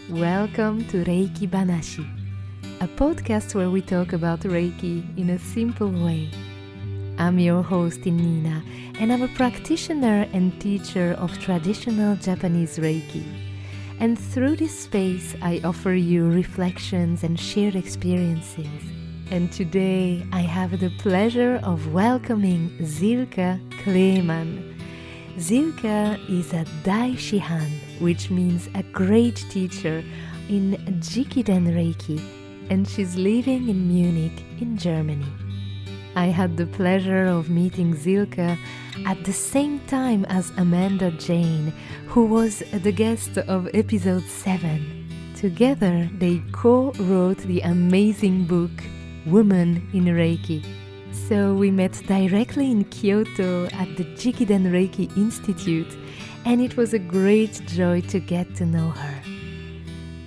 Welcome to Reiki Banashi, a podcast where we talk about Reiki in a simple way. I'm your host Innina, and I'm a practitioner and teacher of traditional Japanese Reiki. And through this space, I offer you reflections and shared experiences. And today, I have the pleasure of welcoming Silke Kleemann. Silke is a Daishihan, which means a great teacher in Jikiden Reiki, and she's living in Munich in Germany. I had the pleasure of meeting Silke at the same time as Amanda Jane, who was the guest of episode 7. Together, they co-wrote the amazing book Women in Reiki. So we met directly in Kyoto at the Jikiden Reiki Institute, and it was a great joy to get to know her.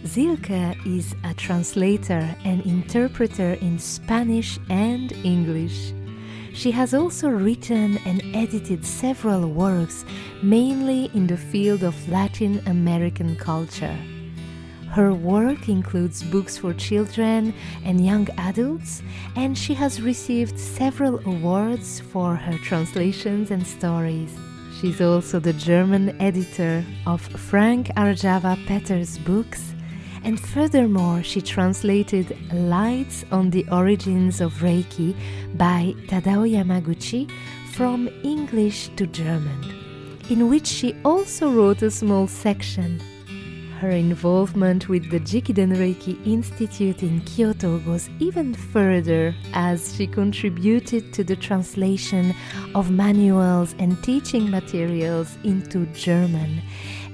Silke is a translator and interpreter in Spanish and English. She has also written and edited several works, mainly in the field of Latin American culture. Her work includes books for children and young adults, and she has received several awards for her translations and stories. She's also the German editor of Frank Arjava Petter's books, and furthermore, she translated Lights on the Origins of Reiki by Tadao Yamaguchi from English to German, in which she also wrote a small section. Her involvement with the Jikiden Reiki Institute in Kyoto goes even further, as she contributed to the translation of manuals and teaching materials into German,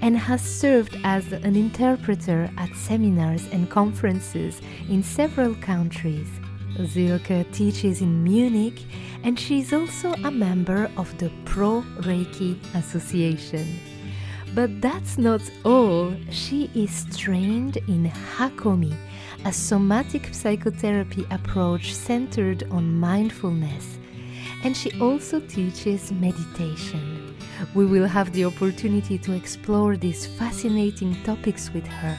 and has served as an interpreter at seminars and conferences in several countries. Silke teaches in Munich, and she is also a member of the Pro Reiki Association. But that's not all. She is trained in Hakomi, a somatic psychotherapy approach centered on mindfulness, and she also teaches meditation. We will have the opportunity to explore these fascinating topics with her.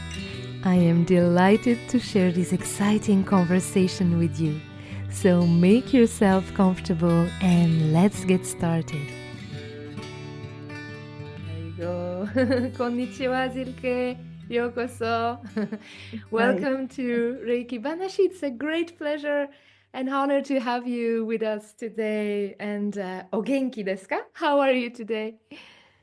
I am delighted to share this exciting conversation with you. So make yourself comfortable and let's get started. Go. Konnichiwa, Silke. Yokoso. Welcome to Reiki Banashi. It's a great pleasure and honor to have you with us today. And o genki desu ka? How are you today?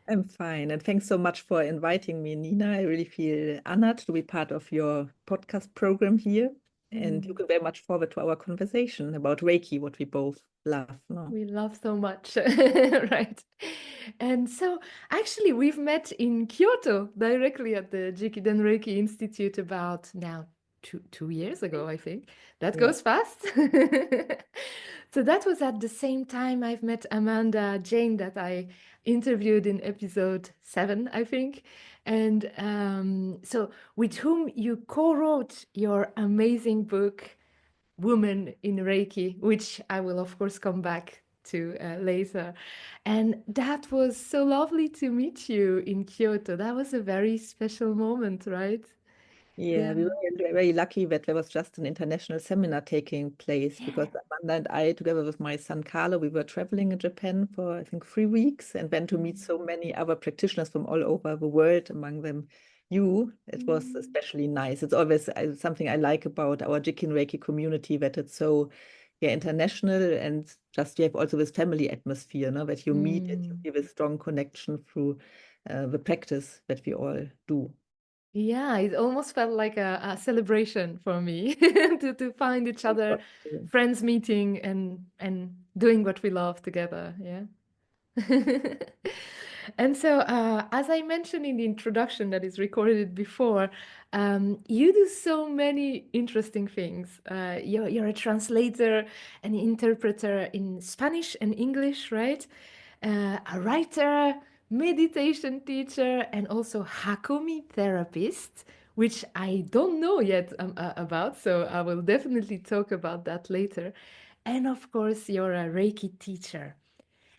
I'm fine, and thanks so much for inviting me, Nina. I really feel honored to be part of your podcast program here, and looking very much forward to our conversation about Reiki, what we both love. No? We love so much, right? And so, actually, we've met in Kyoto directly at the Jikiden Reiki Institute about now 2 years ago, I think. That goes fast. So that was at the same time I've met Amanda Jane that I interviewed in episode 7, I think. And so with whom you co-wrote your amazing book, Women in Reiki, which I will of course come back to later. And that was so lovely to meet you in Kyoto. That was a very special moment, right? Yeah, we were very lucky that there was just an international seminar taking place because Amanda and I, together with my son Carlo, we were traveling in Japan for, I think, 3 weeks and went to meet so many other practitioners from all over the world, among them you. It was especially nice. It's always something I like about our Jikiden Reiki community, that it's so international, and just you have also this family atmosphere, no? That you meet and you feel a strong connection through the practice that we all do. Yeah, it almost felt like a celebration for me to find each other, friends meeting and doing what we love together. Yeah. And so, as I mentioned in the introduction that is recorded before, you do so many interesting things. You're a translator, an interpreter in Spanish and English, right? A writer, meditation teacher, and also Hakomi therapist, which I don't know yet about, so I will definitely talk about that later. And of course, you're a Reiki teacher.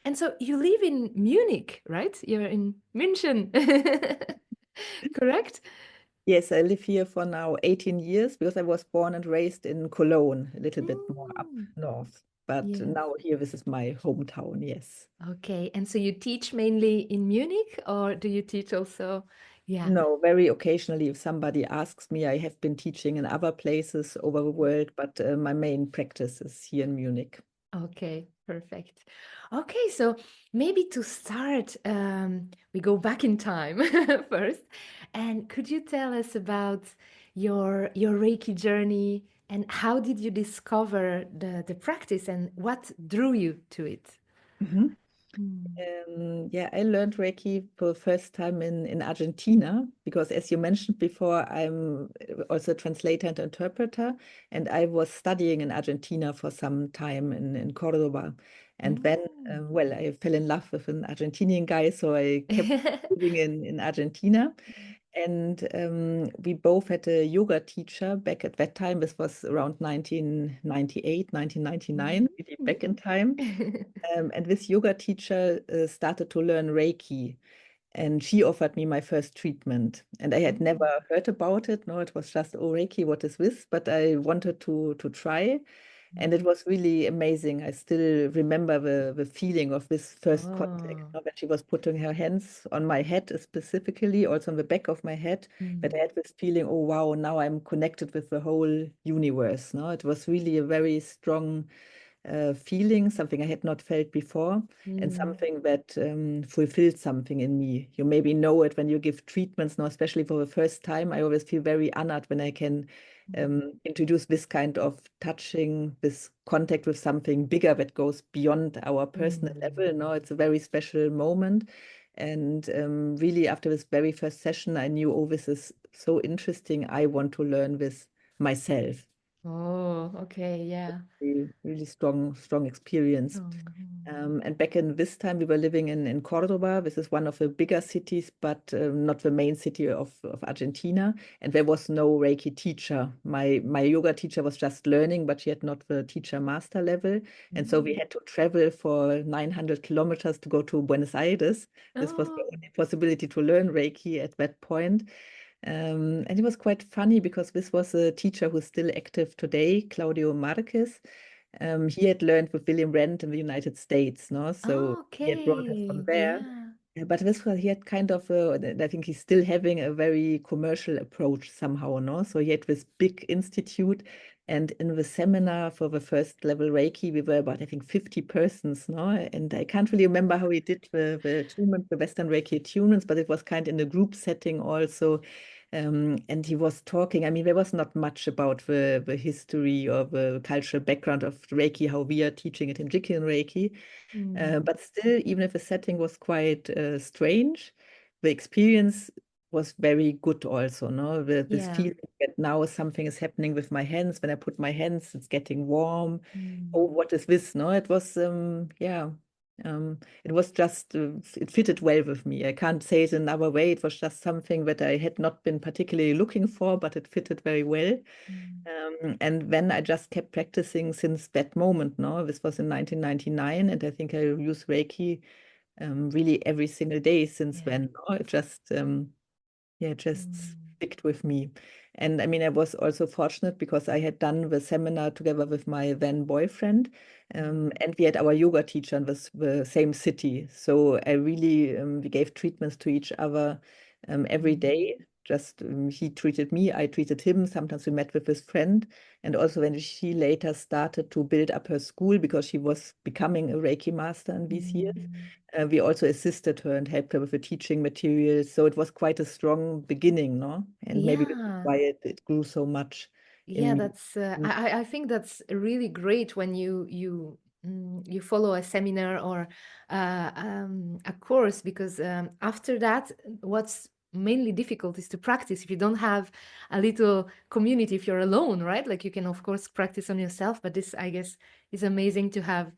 And so you live in Munich, right? You're in München, correct? Yes, I live here for now 18 years because I was born and raised in Cologne, a little bit more up Mm, north. But yes. now here, this is my hometown, yes. Okay. And so you teach mainly in Munich, or do you teach also? Yeah. No, very occasionally, if somebody asks me, I have been teaching in other places over the world, but my main practice is here in Munich. Okay, perfect. Okay, so maybe to start, we go back in time first. And could you tell us about your Reiki journey and how did you discover the practice and what drew you to it? Mhm. Mm. Yeah, I learned Reiki for the first time in Argentina because, as you mentioned before, I'm also a translator and interpreter, and I was studying in Argentina for some time in Cordoba. And then, Mm. well, I fell in love with an Argentinian guy, so I kept living in Argentina. And we both had a yoga teacher back at that time. This was around 1998, 1999, really back in time. And this yoga teacher started to learn Reiki, and she offered me my first treatment. And I had never Mm. heard about it. No, it was just, oh, Reiki, what is this? But I wanted to try. And it was really amazing. I still remember the feeling of this first contact, you Oh. know, when she was putting her hands on my head specifically, also on the back of my head. But I Mm. had this feeling, oh wow, now I'm connected with the whole universe. No, it was really a very strong feeling, something I had not felt before, and Mm. something that fulfilled something in me. You maybe know it when you give treatments now, especially for the first time. I always feel very honored when I can introduce this kind of touching, this contact with something bigger that goes beyond our personal Mm. level. No, it's a very special moment. And really, after this very first session, I knew, oh, this is so interesting. I want to learn this myself. Oh, okay, yeah. Really strong experience. Oh. And back in this time, we were living in Cordoba. This is one of the bigger cities, but not the main city of Argentina. And there was no Reiki teacher. My yoga teacher was just learning, but she had not the teacher master level. And so we Mm. had to travel for 900 kilometers to go to Buenos Aires. This was the Oh. only possibility to learn Reiki at that point. And it was quite funny because this was a teacher who's still active today, Claudio Marquez. He had learned with William Rand in the United States, no? So he had brought us from Okay, there. yeah. But this was, he had kind of, I think he's still having a very commercial approach somehow, no? So he had this big institute, and in the seminar for the first level Reiki, we were about, I think, 50 persons, no? And I can't really remember how he did the attunement, the Western Reiki attunements, but it was kind in a group setting also. And he was talking, I mean, there was not much about the history or the cultural background of Reiki, how we are teaching it in Jikiden Reiki. Mm. But still, even if the setting was quite strange, the experience was very good also, no? This Yeah. feeling that now something is happening with my hands. When I put my hands, it's getting warm. Oh, Mm. what is this? No, it was, yeah, it was just, it fitted well with me. I can't say it another way. It was just something that I had not been particularly looking for, but it fitted very well. Mm. And then I just kept practicing since that moment. No, this was in 1999, and I think I use Reiki really every single day since Yeah. then. No? It just yeah, just Mm. sticked with me. And I mean, I was also fortunate because I had done the seminar together with my then boyfriend, Mm. and we had our yoga teacher in the same city. So I really, we gave treatments to each other every Mm. day. Just he treated me, I treated him. Sometimes we met with his friend. And also when she later started to build up her school because she was becoming a Reiki master in these years, Mm. we also assisted her and helped her with the teaching materials. So it was quite a strong beginning, no? And maybe this is Yeah. why it grew so much in Yeah, me. that's I think that's really great when you follow a seminar or a course because after that, what's mainly difficult is to practice if you don't have a little community, if you're alone, right? Like you can of course practice on yourself, but this I guess is amazing to have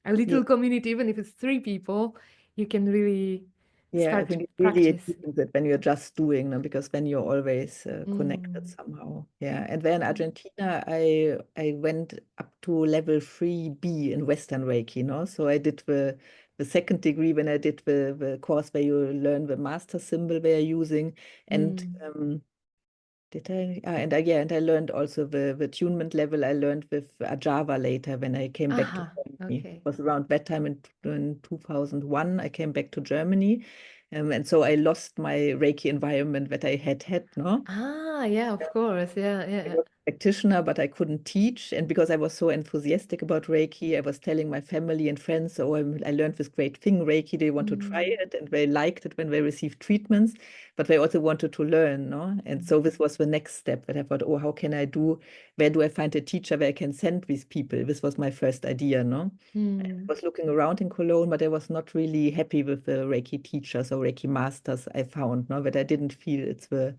a Yeah, little community, even if it's three people, you can really Yeah, I start think it really practice. deepens it when you're just doing, no? Because then you're always connected Mm. somehow. Yeah, and then in Argentina, I went up to level 3B in Western Reiki, no? So I did the second degree when I did the course where you learn the master symbol they're using, and Mm. did I? And I learned also the attunement level. I learned with Arjava later when I came back to Aha, Germany. It okay. was around that time in 2001. I came back to Germany, and so I lost my Reiki environment that I had, no? Ah, yeah, of course. Yeah, I yeah. was a practitioner, but I couldn't teach. And because I was so enthusiastic about Reiki, I was telling my family and friends, oh, I learned this great thing, Reiki. They want to try Mm. it. And they liked it when they received treatments, but they also wanted to learn, no? And so this was the next step that I thought, oh, how can I do? Where do I find a teacher where I can send these people? This was my first idea, no? I Mm. was looking around in Cologne, but I was not really happy with the Reiki teachers or Reiki masters I found, no? That I didn't feel it's the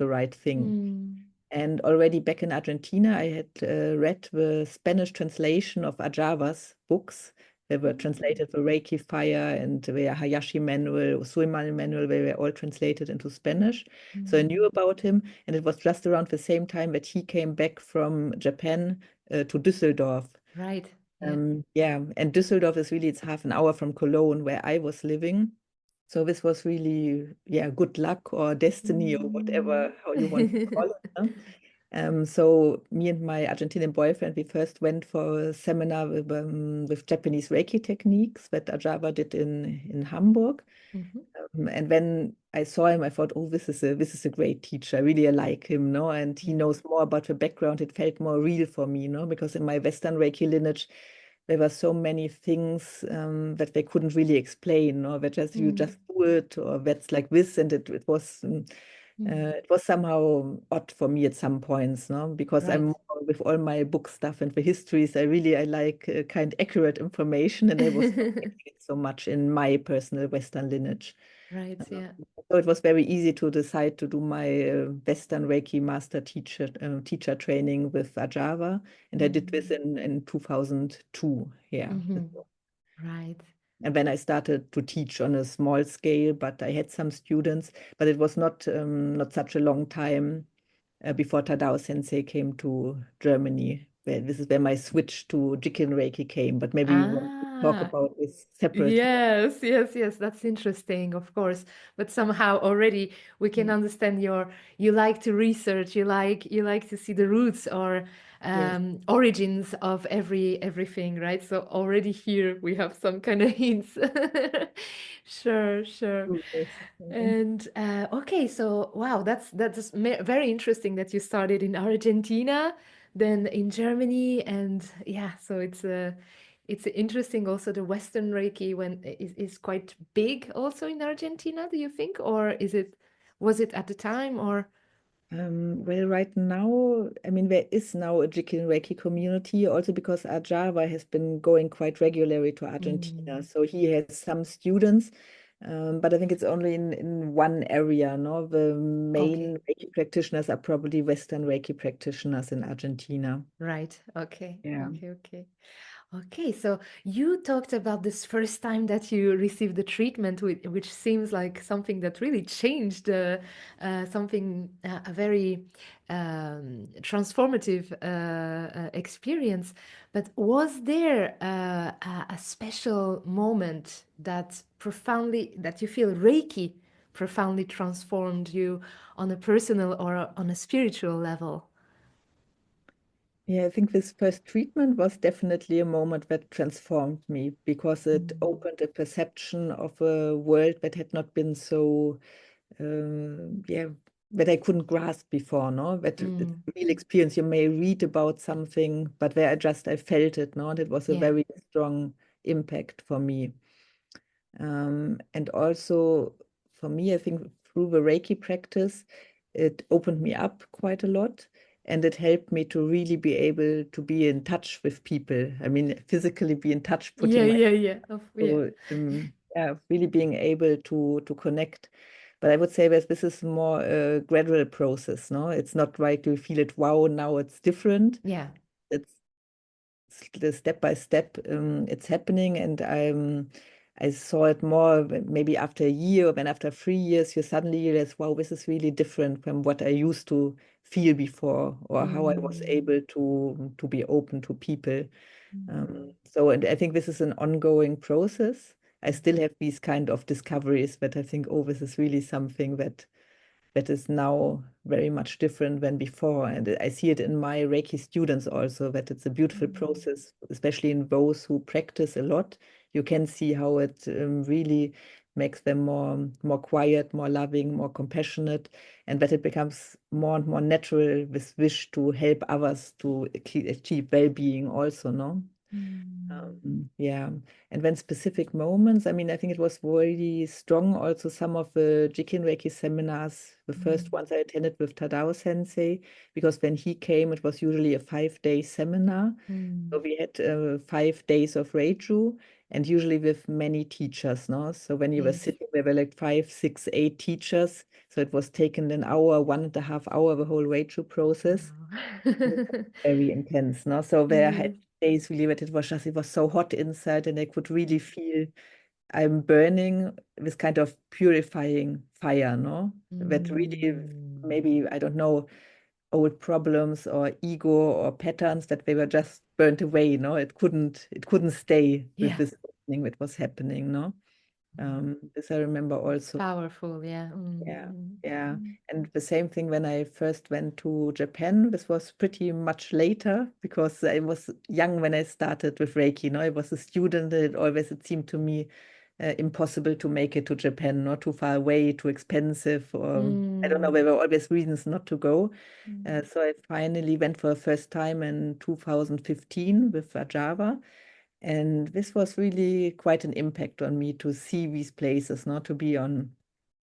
right thing. Mm. And already back in Argentina, I had read the Spanish translation of Arjava's books. They were Mm. translated, the Reiki Fire and the Hayashi Manual, Usui Manual, they were all translated into Spanish. So I knew Mm. about him, and it was just around the same time that he came back from Japan to Düsseldorf. Right. Yeah. Yeah, and Düsseldorf is really, it's half an hour from Cologne where I was living. So this was really, yeah, good luck or destiny or Mm. whatever, how you want to call it. Huh? So me and my Argentinian boyfriend, we first went for a seminar with Japanese Reiki techniques that Arjava did in Hamburg. Mhm. And when I saw him, I thought, oh, this is a great teacher. I really like him, no? And he Yeah. knows more about the background. It felt more real for me, no? Because in my Western Reiki lineage, there were so many things that they couldn't really explain, or that just you Mm. just do it, or that's like this, and Mm. it was somehow odd for me at some points, no? Because I'm Right. more with all my book stuff and the histories, I like kind accurate information, and I was not getting it so much in my personal Western lineage. Right. Uh, Yeah. so it was very easy to decide to do my Western Reiki master teacher training with Arjava, and I did this Mm. in 2002. Yeah. Mhm. Right. And then I started to teach on a small scale, but I had some students, but it was not such a long time before Tadao Sensei came to Germany. This is where my switch to Jikiden Reiki came, but maybe we want to talk Ah, about this separately. yes, yes, yes. That's interesting, of course. But somehow already we can Mm. understand you like to research, you like to see the roots or Yes. origins of everything, right? So already here we have some kind of hints. Sure, sure. Yes. And okay, so wow, that's very interesting that you started in Argentina, then in Germany, and yeah, so it's interesting also the Western Reiki when is quite big also in Argentina, do you think? Or was it at the time or Well, right now, I mean, there is now a Jikiden Reiki community, also because Arjava has been going quite regularly to Argentina. Mm, So he has some students, but I think it's only in one area, no? The okay. main Reiki practitioners are probably Western Reiki practitioners in Argentina. Right. Okay. Yeah. Okay. Okay. Okay, so you talked about this first time that you received the treatment, which seems like something that really changed a very transformative experience. But was there a special moment that you feel Reiki profoundly transformed you on a personal or on a spiritual level? Yeah, I think this first treatment was definitely a moment that transformed me because it Mm. opened a perception of a world that had not been so, yeah, that I couldn't grasp before, no? That it's Mm. a real experience. You may read about something, but where I felt it, no? And it was a Yeah. very strong impact for me. And also for me, I think through the Reiki practice, it opened me up quite a lot. And it helped me to really be able to be in touch with people. I mean, physically be in touch, Yeah, putting my yeah, yeah. Yeah. so, yeah, really being able to connect. But I would say that this is more a gradual process, no? It's not right to feel it, wow, now it's different. Yeah. It's the step by step, it's happening, and I saw it more maybe after a year, or then after 3 years, you suddenly realize, wow, this is really different from what I used to feel before, or how I was able to be open to people. So, and I think this is an ongoing process. I still have these kind of discoveries, but I think, oh, this is really something that is now very much different than before. And I see it in my Reiki students also, that it's a beautiful process, especially in those who practice a lot. You can see how it really makes them more quiet, more loving, more compassionate, and that it becomes more and more natural, this wish to help others to achieve well-being also, no? Yeah. And when specific moments, I mean, I think it was really strong also some of the Jikiden Reiki seminars, the first ones I attended with Tadao Sensei, because when he came, it was usually a 5-day seminar. So we had 5 days of Reiju, and usually with many teachers, no? So when you were Yes. sitting, there were like 5, 6, 8 teachers. So it was taken an hour, 1.5 hour, the whole Reiju process. Very intense, no? So there had days really that it was so hot inside, and I could really feel I'm burning this kind of purifying fire, no? That really maybe, I don't know, old problems or ego or patterns that they were just burnt away, no? It couldn't stay with Yeah. this thing that was happening, no? This I remember also. Powerful, yeah. Yeah, yeah. And the same thing when I first went to Japan, this was pretty much later because I was young when I started with Reiki. No, I was a student, and it seemed to me impossible to make it to Japan, not too far away, too expensive, or I don't know, there were always reasons not to go. So I finally went for the first time in 2015 with Arjava. And this was really quite an impact on me to see these places, not to be on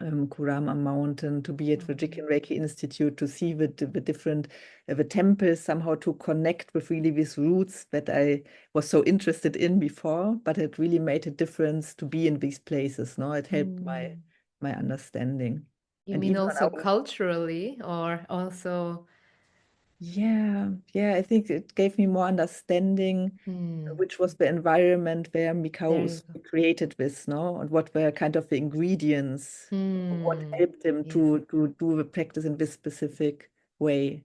Kurama Mountain, to be at the Jikiden Reiki Institute, to see the different the temples, somehow to connect with really these roots that I was so interested in before, but it really made a difference to be in these places. No, it helped my understanding. You And mean even on also our culturally or also yeah, I think it gave me more understanding, which was the environment where Mikao there you go. Usui created this, no? And what were kind of the ingredients, what helped him Yes. to do the practice in this specific way.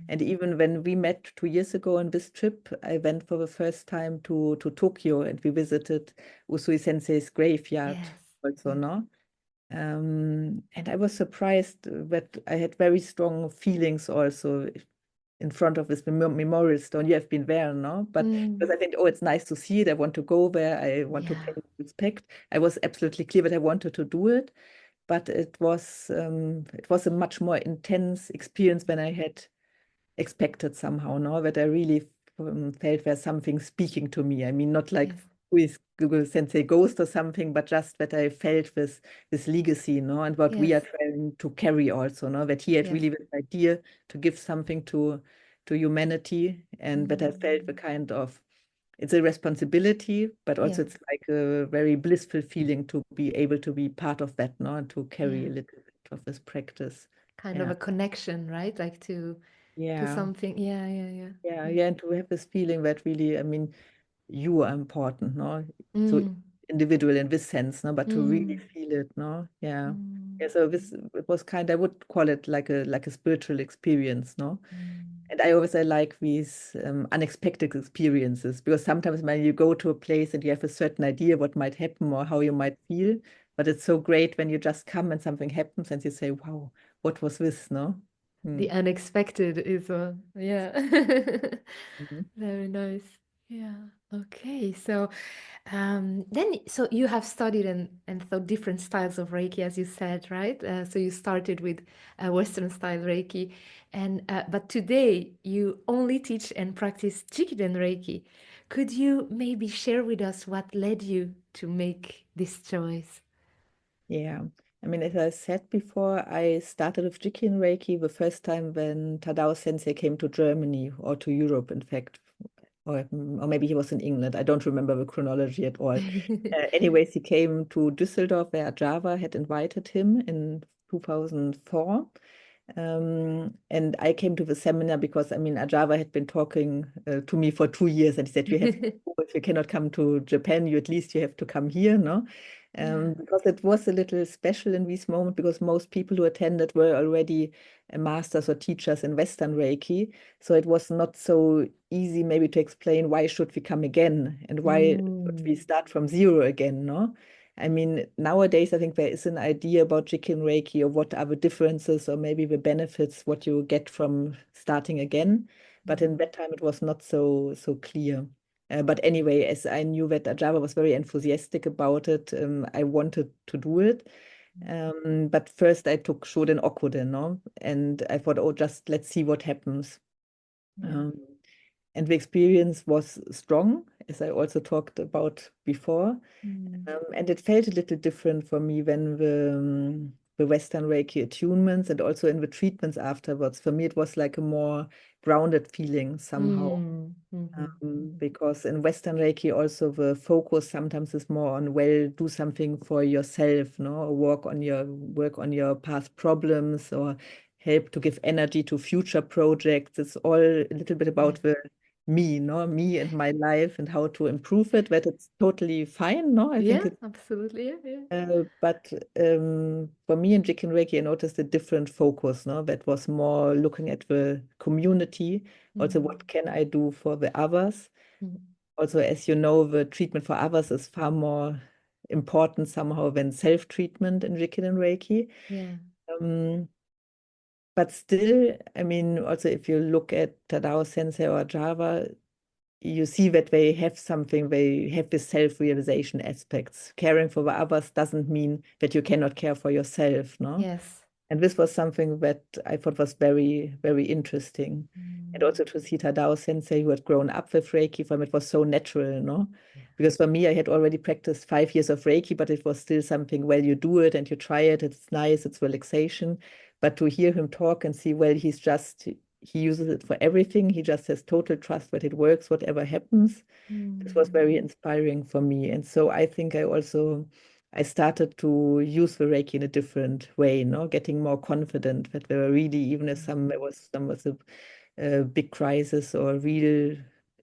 And even when we met 2 years ago on this trip, I went for the first time to Tokyo, and we visited Usui Sensei's graveyard Yes. also, no? And I was surprised that I had very strong feelings also in front of this memorial stone. You have been there, no? But because I think, oh, it's nice to see it. I want to go there. I want to Yeah. pay respect. I was absolutely clear that I wanted to do it, but it was a much more intense experience than I had expected somehow, no? That I really felt there's something speaking to me. I mean, not like Yes. who is Google Sensei Ghost or something, but just that I felt this legacy, no? And what we Yes. are trying to carry also, no? That he had Yes. really this idea to give something to humanity, and that I felt the kind of it's a responsibility, but also Yeah. it's like a very blissful feeling to be able to be part of that, no? And to carry Yeah. a little bit of this practice. Kind of Yeah. a connection, right? Like to Yeah. something. Yeah, yeah, yeah. Yeah, yeah, and to have this feeling that really, I mean, you are important, no? So Mm. individual in this sense, no, but to really Mm. feel it, no? Yeah. Mm. Yeah, so this it was kind, I would call it like a spiritual experience, no? Mm. And I like these unexpected experiences, because sometimes when you go to a place and you have a certain idea what might happen or how you might feel, but it's so great when you just come and something happens and you say, wow, what was this, no? The Mm. unexpected is yeah. Mhm. Very nice. Yeah. Okay. So then so you have studied and thought different styles of Reiki, as you said, right? So you started with Western style Reiki, and but today you only teach and practice Jikiden Reiki. Could you maybe share with us what led you to make this choice? Yeah. I mean, as I said before, I started with Jikiden Reiki the first time when Tadao Sensei came to Germany, or to Europe, in fact, or maybe he was in England. I don't remember the chronology at all. Anyways, he came to Düsseldorf, where Java had invited him in 2004. And I came to the seminar because, I mean, Arjava had been talking to me for 2 years, and he said, you have to go. If you cannot come to Japan, you at least you have to come here, no? Yeah. Because it was a little special in this moment because most people who attended were already masters or teachers in Western Reiki. So it was not so easy maybe to explain why should we come again and why should we start from zero again, no? I mean, nowadays, I think there is an idea about Jikiden Reiki or what are the differences or maybe the benefits, what you get from starting again. But in that time, it was not so clear. But anyway, as I knew that Arjava was very enthusiastic about it, I wanted to do it. But first, I took Shoden Okuden, no? And I thought, oh, just let's see what happens. Yeah. And the experience was strong, as I also talked about before. And it felt a little different for me when the Western Reiki attunements and also in the treatments afterwards. For me, it was like a more grounded feeling somehow. Because in Western Reiki, also the focus sometimes is more on, well, do something for yourself, no, or work on your past problems, or help to give energy to future projects. It's all a little bit about the me, no, me and my life and how to improve it. But it's totally fine, no. I think Yeah, it's absolutely. Yeah, but for me in Jikiden Reiki, I noticed a different focus, no? That was more looking at the community. Also, what can I do for the others? Also, as you know, the treatment for others is far more important somehow than self-treatment in Jikiden Reiki. yeah. Um, but still, I mean, also if you look at Tadao Sensei or Java, you see that they have something, they have this self-realization aspects. Caring for the others doesn't mean that you cannot care for yourself, no? Yes. And this was something that I thought was very, very interesting. And also to see Tadao Sensei, who had grown up with Reiki, for him it was so natural, no? Because for me, I had already practiced 5 years of Reiki, but it was still something, well, you do it and you try it, it's nice, it's relaxation. But to hear him talk and see, well, he uses it for everything. He just has total trust that it works, whatever happens. This was very inspiring for me. And so I think I started to use the Reiki in a different way, no, getting more confident that there were really, even if there was a big crisis or a real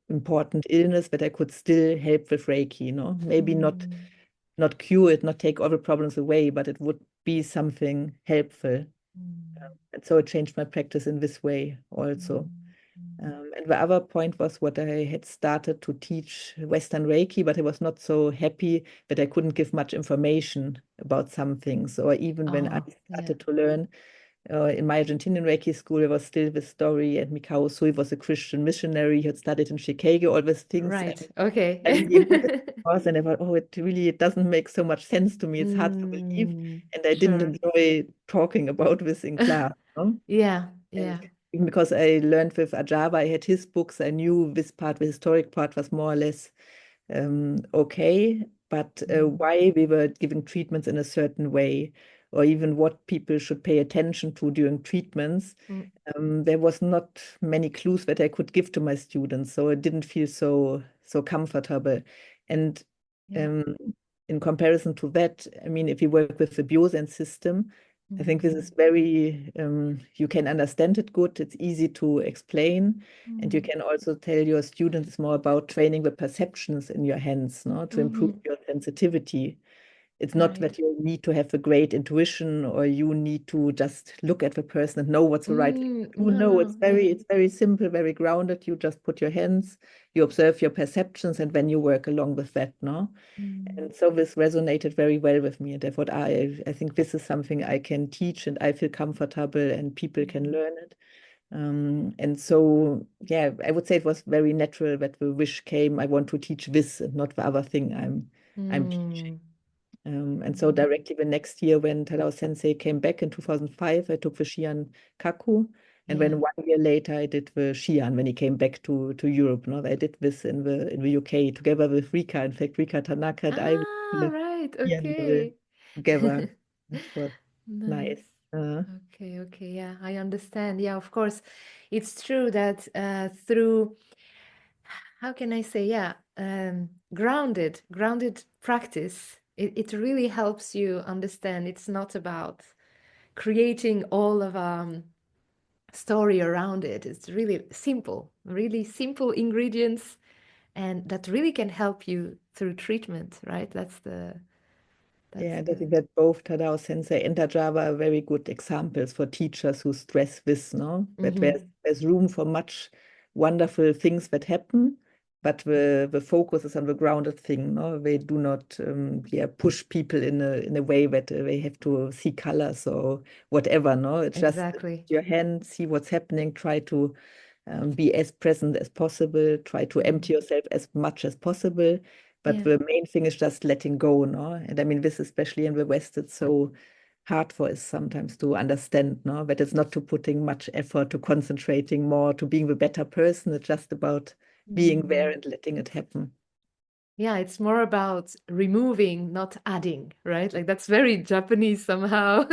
important illness, that I could still help with Reiki, no, maybe not cure it, not take all the problems away, but it would be something helpful. And so it changed my practice in this way also. And the other point was what I had started to teach Western Reiki, but I was not so happy that I couldn't give much information about some things. Or even when I started to learn in my Argentinian Reiki school, there was still this story, and Mikao Usui was a Christian missionary. He had studied in Chicago, all these things. Right. Okay. I really looked at the course and I thought, oh, it doesn't make so much sense to me. It's hard to believe. And I didn't Sure. enjoy talking about this in class, no? Yeah, And yeah. even because I learned with Arjava, I had his books, I knew this part, the historic part was more or less okay, but why we were giving treatments in a certain way, or even what people should pay attention to during treatments, there was not many clues that I could give to my students, so it didn't feel so comfortable. And Yeah. um, in comparison to that, I mean, if you work with the Biosen system, I think this is very, you can understand it good, it's easy to explain, and you can also tell your students it's more about training the perceptions in your hands, no, to improve your sensitivity. It's not Right. that you need to have a great intuition or you need to just look at the person and know what's the right thing to do. No, No, no, yeah. it's very simple, very grounded. You just put your hands, you observe your perceptions, and then you work along with that, no? And so this resonated very well with me. And I thought, I think this is something I can teach and I feel comfortable and people can learn it. And so, yeah, I would say it was very natural that the wish came, I want to teach this and not the other thing I'm teaching. And so directly the next year when Tadao Sensei came back in 2005, I took the Shian Kaku. And Yeah. then 1 year later, I did the Shian when he came back to Europe. No, I did this in the UK together with Rika. In fact, Rika Tanaka and I did Ah, the right. Shian level Okay. together. It was Nice. nice. Okay, okay. Yeah, I understand. Yeah, of course. It's true that through, how can I say, yeah, grounded practice, it really helps you understand it's not about creating all of story around it. It's really simple ingredients, and that really can help you through treatment, right? That's Yeah, and I the think that both Tadao Sensei and Arjava are very good examples for teachers who stress this, no? That there's room for much wonderful things that happen, but the focus is on the grounded thing, no? They do not push people in a way that they have to see colors or whatever, no? It's just exactly. your hand, see what's happening, try to be as present as possible, try to empty yourself as much as possible. But Yeah. the main thing is just letting go, no? And I mean, this, especially in the West, it's so hard for us sometimes to understand, no? That it's not to putting much effort, to concentrating more, to being the better person. It's just about being there and letting it happen. Yeah, it's more about removing, not adding, right? Like that's very Japanese somehow.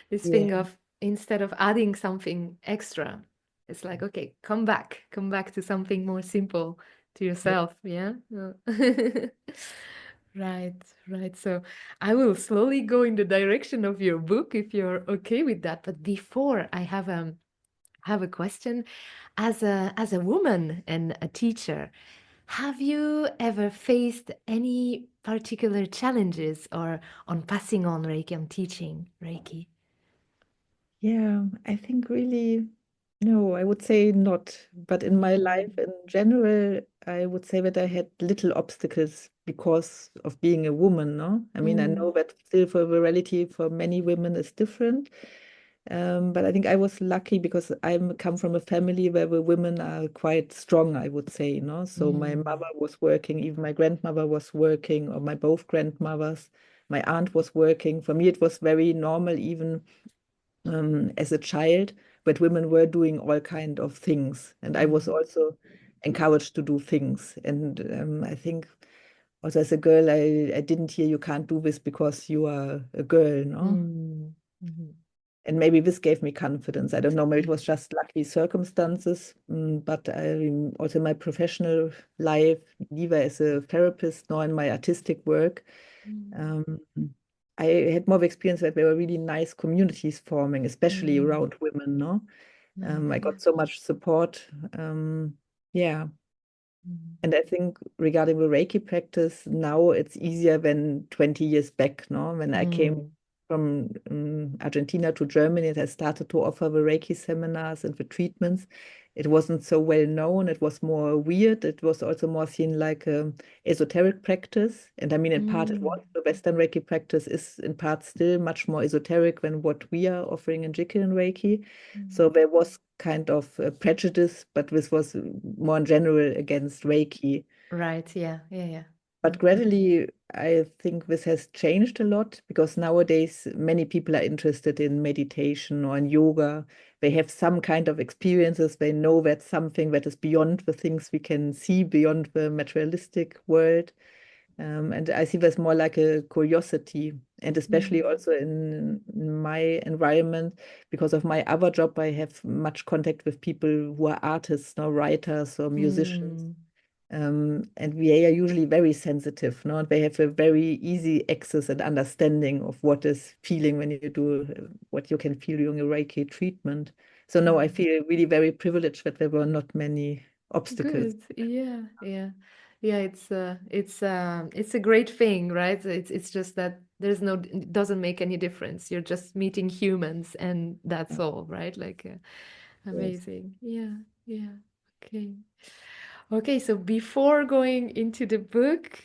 This thing Yeah. of instead of adding something extra, it's like, okay, come back to something more simple to Yeah. yourself. Yeah. Right, right. So I will slowly go in the direction of your book if you're okay with that. But before I have a question. As a woman and a teacher, have you ever faced any particular challenges or on passing on Reiki, on teaching Reiki? Yeah, I think really, no, I would say not. But in my life Mm, in general, I would say that I had little obstacles because of being a woman, no? I mean, I know mm, that still for virality for many women is different. But I think I was lucky because I come from a family where the women are quite strong, I would say, no? So my mm, mother was working, even my grandmother was working, or my both grandmothers. My aunt was working. For me, it was very normal, even as a child, but women were doing all kind of things, and I was mm, also encouraged to do things. And I think also as a girl, I didn't hear you can't do this because you are a girl, no? mm, mhm, And maybe this gave me confidence. I don't know, maybe it was just lucky circumstances, but I also in my professional life, neither as a therapist nor in my artistic work, mm, um, I had more of experience that there were really nice communities forming, especially mm. around women, no? Nice, I yeah. got so much support. Yeah. Mm, And I think regarding the Reiki practice, now it's easier than 20 years back, no? When I came mm, from Argentina to Germany and I started to offer the Reiki seminars and the treatments. It wasn't so well known. It was more weird. It was also more seen like esoteric practice. And I mean, in part it mm, was. The Western Reiki practice is in part still much more esoteric than what we are offering in Jikiden Reiki. mm. So there was kind of a prejudice, but this was more in general against Reiki. Right, yeah, yeah, yeah. But gradually, I think this has changed a lot because nowadays many people are interested in meditation or in yoga. They have some kind of experiences. They know that something that is beyond the things we can see, beyond the materialistic world. And I see this more like a curiosity, and especially Mm, also in my environment, because of my other job, I have much contact with people who are artists, no, writers or musicians. mm, And they are usually very sensitive, no? They have a very easy access and understanding of what is feeling when you do what you can feel during a Reiki treatment. So no, I mm. feel really very privileged that there were not many obstacles. Good. Yeah, yeah. Yeah, it's a great thing, right? It's just that there's no it doesn't make any difference. You're just meeting humans and that's all, right? Like Yes. amazing. Yeah, yeah. Okay. Okay, so before going into the book,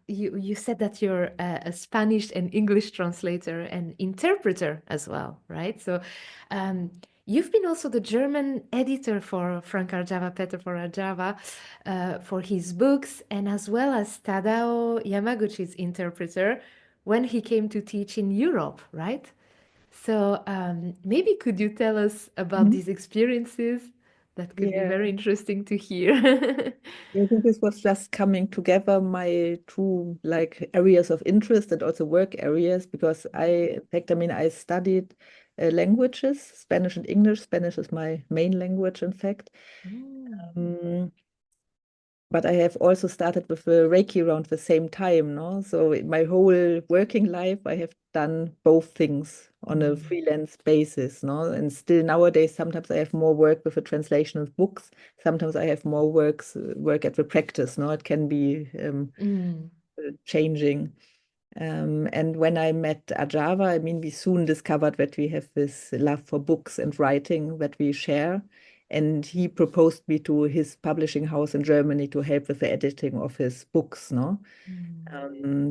you said that you're a Spanish and English translator and interpreter as well, right? So, you've been also the German editor for Frank Arjava, Peter for Arjava, for his books, and as well as Tadao Yamaguchi's interpreter when he came to teach in Europe, right? So, maybe could you tell us about Mhm. these experiences? That could be Yeah. very interesting to hear. I think this was just coming together my two like areas of interest and also work areas because in fact, I mean, I studied languages, Spanish and English. Spanish is my main language, in fact. Mm, Um, but I have also started with the Reiki around the same time, no? So in my whole working life, I have done both things on a freelance basis, no? And still nowadays, sometimes I have more work with a translation of books. Sometimes I have more work at the practice, no? It can be Mm. changing. And when I met Arjava, I mean, we soon discovered that we have this love for books and writing that we share. And he proposed me to his publishing house in Germany to help with the editing of his books, no?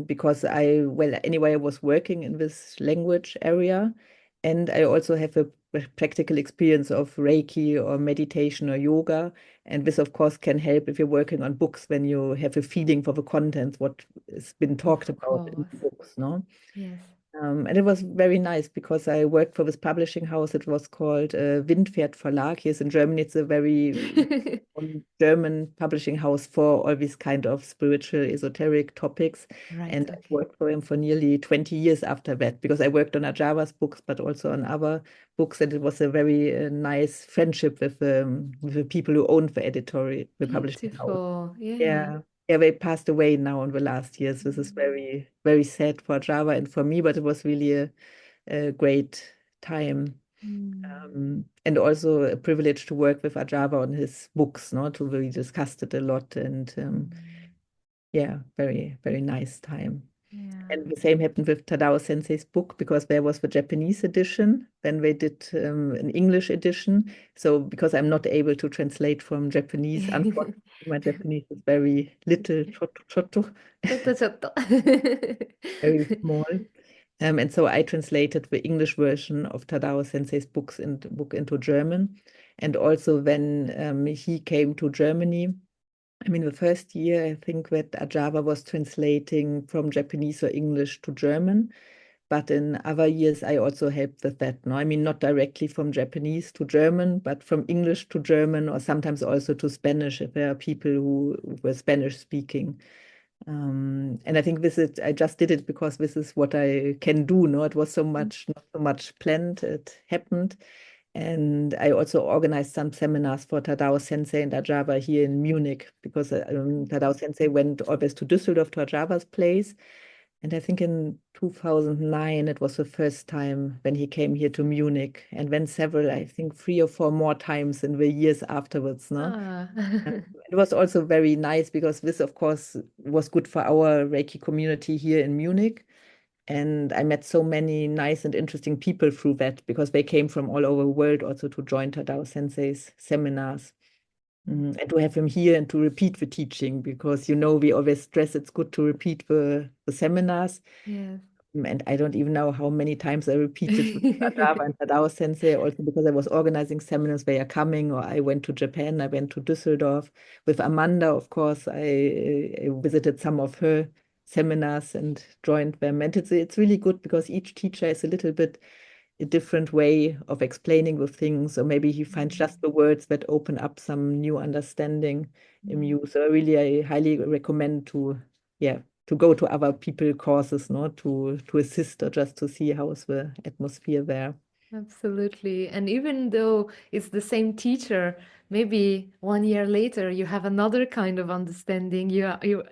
Because well, anyway, I was working in this language area, and I also have a practical experience of Reiki or meditation or yoga. And this, of course, can help if you're working on books when you have a feeling for the content, what has been talked Of about in the course. books, no? Yes. And it was very nice because I worked for this publishing house. It was called Windpferd Verlag. Here in Germany, it's a very German publishing house for all these kind of spiritual, esoteric topics. Right, And I okay. worked for him for nearly 20 years after that because I worked on Arjava's books, but also on other books. And it was a very nice friendship with the people who owned the publishing house. Beautiful. Yeah. Yeah. Yeah, they passed away now in the last years. This is very, very sad for Java and for me, but it was really a great time. Mm. And also a privilege to work with Arjava on his books, no? To really discussed it a lot and yeah, very, very nice time. Yeah. And the same happened with Tadao Sensei's book because there was the Japanese edition, then they did an English edition. So because I'm not able to translate from Japanese, unfortunately, my Japanese is very little, chotto, Cotto. very small. And so I translated the English version of Tadao Sensei's book into German. And also when he came to Germany, I mean, the first year, I think that Arjava was translating from Japanese or English to German. But in other years, I also helped with that. No, I mean, not directly from Japanese to German, but from English to German, or sometimes also to Spanish if there are people who were Spanish speaking. And I think I just did it because this is what I can do. No, it was not so much planned. It happened. And I also organized some seminars for Tadao Sensei and Arjava here in Munich because Tadao Sensei went always to Düsseldorf to Arjava's place. And I think in 2009, it was the first time when he came here to Munich and then several, I think 3 or 4 more times in the years afterwards. No? Ah. It was also very nice because this, of course, was good for our Reiki community here in Munich. And I met so many nice and interesting people through that because they came from all over the world also to join Tadao Sensei's seminars. And to have him here and to repeat the teaching because, we always stress it's good to repeat the seminars. Yes. And I don't even know how many times I repeated with Arjava and Tadao Sensei, also because I was organizing seminars, they are coming, or I went to Japan, I went to Düsseldorf. With Amanda, of course, I visited some of her seminars and joined them. And it's really good because each teacher is a little bit a different way of explaining the things, or maybe he finds just the words that open up some new understanding in you. So I highly recommend yeah, to go to other people courses, not to assist or just to see how's the atmosphere there. Absolutely. And even though it's the same teacher, maybe 1 year later you have another kind of understanding. You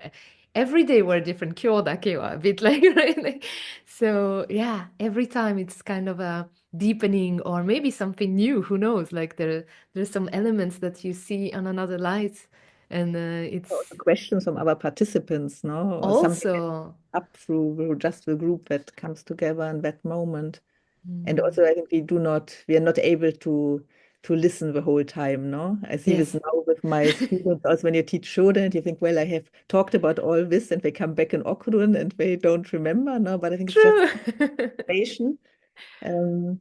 every day we're different. Kyoda kewa, a bit like right? So yeah, every time it's kind of a deepening or maybe something new. Who knows? Like there's some elements that you see on another light, and Also it's questions from other participants, no, or something also. up through just the group that comes together in that moment. And Mm, also, I think we are not able to listen the whole time, no? I see this yes, now with my students. Also, when you teach Shoden, you think, well, I have talked about all this, and they come back in Okurun and they don't remember, no? But I think it's just true. patient. Um,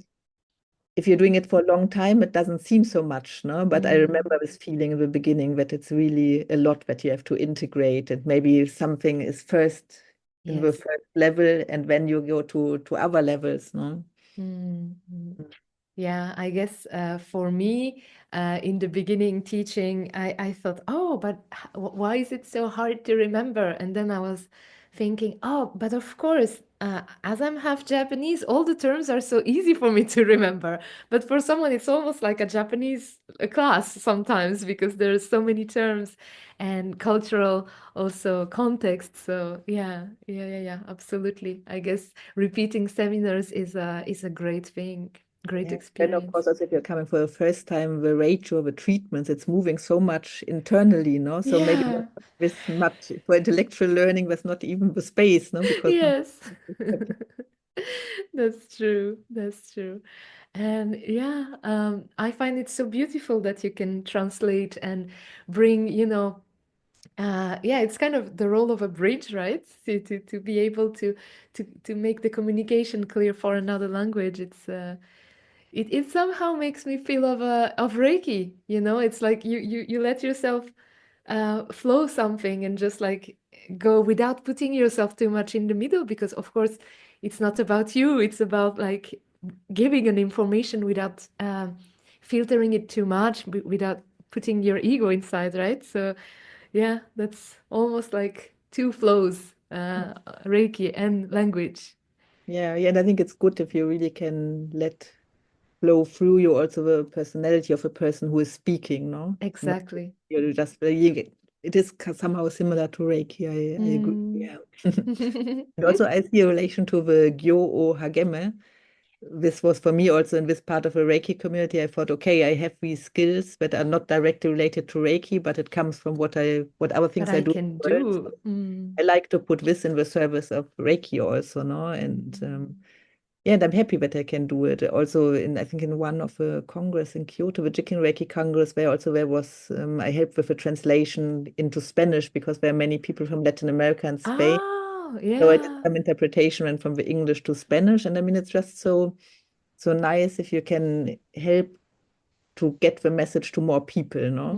if you're doing it for a long time, it doesn't seem so much, no? But I Mm, remember this feeling in the beginning that it's really a lot that you have to integrate, and maybe something is first in the yes. first level, and then you go to other levels, no? Mm, mm. Yeah, I guess for me, in the beginning teaching, I thought, oh, but why is it so hard to remember? And then I was thinking, oh, but of course, as I'm half Japanese, all the terms are so easy for me to remember. But for someone, it's almost like a Japanese class sometimes because there's so many terms and cultural also context. So yeah, absolutely. I guess repeating seminars is a great thing, great Yeah. Then, of experience. course, also if you're coming for the first time, the ratio, the treatments, it's moving so much internally, no? So maybe not Yeah. this much for intellectual learning, there's not even the space, no? Because Yes. That's true. That's true. And yeah, I find it so beautiful that you can translate and bring, yeah, it's kind of the role of a bridge, right? To be able to make the communication clear for another language. It somehow makes me feel of Reiki, it's like you let yourself flow something and just like go without putting yourself too much in the middle, because of course it's not about you, it's about like giving an information without filtering it too much, without putting your ego inside, right? So yeah, that's almost like two flows, Reiki and language. yeah, and I think it's good if you really can let flow through you also the personality of the person who is speaking, no? Not Exactly. you're just it is somehow similar to Reiki. I agree. Mm. Yeah. And also I see a relation to the Gyo or Hageme. This was for me also in this part of the Reiki community. I thought, okay, I have these skills that are not directly related to Reiki, but it comes from what other But things I I do in can the world. do. So I like to put this in the service of Reiki also, no? Mm. Yeah, and I'm happy that I can do it. Also, I think in one of the congress in Kyoto, the Jikiden Reiki Congress, there was I helped with a translation into Spanish because there are many people from Latin America and Spain. Oh, So I did yeah. some interpretation and from the English to Spanish, and I mean it's just so nice if you can help to get the message to more people, no?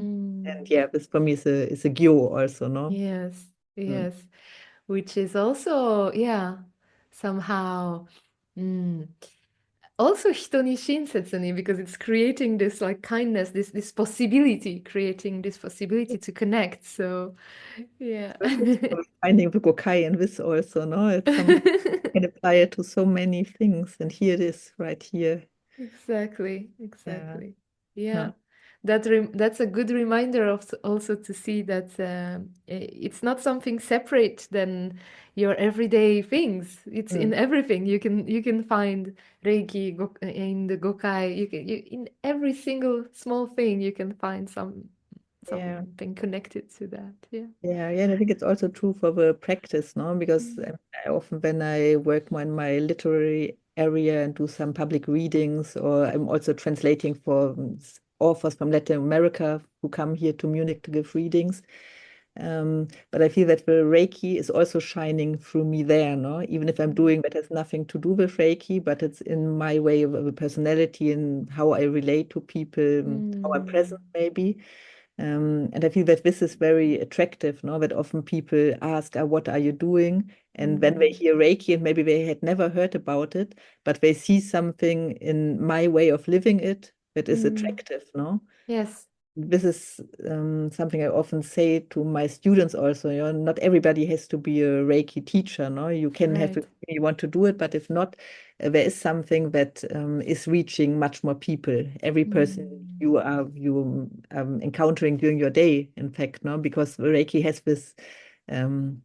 And Mm. yeah, this for me is a gyo also, no? Yes, Mm. yes. Which is also, yeah, somehow, mm, also 人に親切に, because it's creating this like kindness, this possibility, creating this possibility to connect. So, yeah. This is finding the gokai in this also, no? It's something you can apply it to so many things, and here it is right here. Exactly, Yeah. exactly. Yeah. Huh. That's a good reminder of also to see that it's not something separate than your everyday things. It's in Mm. everything. You can find Reiki in the Gokai. In every single small thing you can find Yeah. something connected to that. Yeah. Yeah, and I think it's also true for the practice, no? Because Mm. I often, when I work more in my literary area and do some public readings, or I'm also translating for authors from Latin America who come here to Munich to give readings. But I feel that the Reiki is also shining through me there, no? Even if I'm doing that has nothing to do with Reiki, but it's in my way of a personality and how I relate to people, how I'm Mm. present maybe. And I feel that this is very attractive, no? That often people ask, what are you doing? And when they Mm. hear Reiki, and maybe they had never heard about it, but they see something in my way of living it that is Mm. attractive, no? Yes. This is something I often say to my students also, not everybody has to be a Reiki teacher, no? You can have Right. it, you want to do it, but if not, there is something that is reaching much more people. Every person Mm. you encountering during your day, in fact, no? Because Reiki has this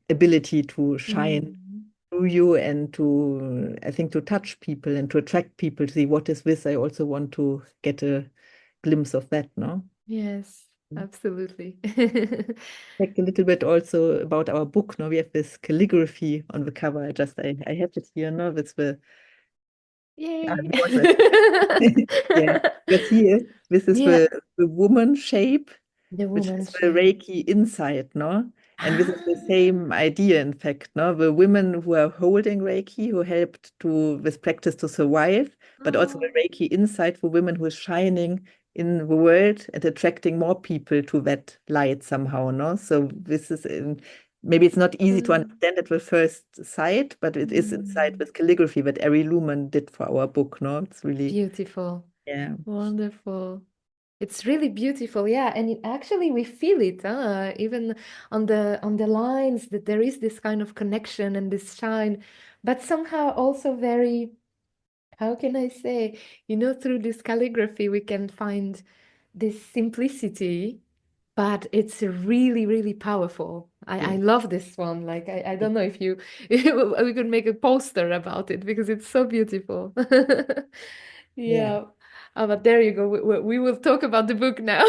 ability to shine Mm. through you and I think, to touch people and to attract people to see what is this. I also want to get a glimpse of that, no? Yes, absolutely. Like a little bit also about our book. No, we have this calligraphy on the cover. I have it here. No, that's Yay. you want it. Yeah, because here this is Yeah, the woman shape, the which is woman the shape. Reiki inside, no? And this is the Ah. same idea, in fact, no? The women who are holding Reiki, who helped to this practice to survive, but also the Oh. Reiki inside for women who is shining in the world and attracting more people to that light somehow, no? So this is maybe it's not easy to Mm. understand at the first sight, but it is inside Mm. with calligraphy that Ari Luhmann did for our book, no? It's really, Beautiful. yeah. Wonderful. It's really beautiful, yeah, and actually we feel it, even on the lines that there is this kind of connection and this shine, but somehow also very, how can I say, through this calligraphy we can find this simplicity, but it's really, really powerful. I Yeah. love this one. Like I don't know if you we could make a poster about it because it's so beautiful. Yeah. Yeah. But there you go. We will talk about the book now.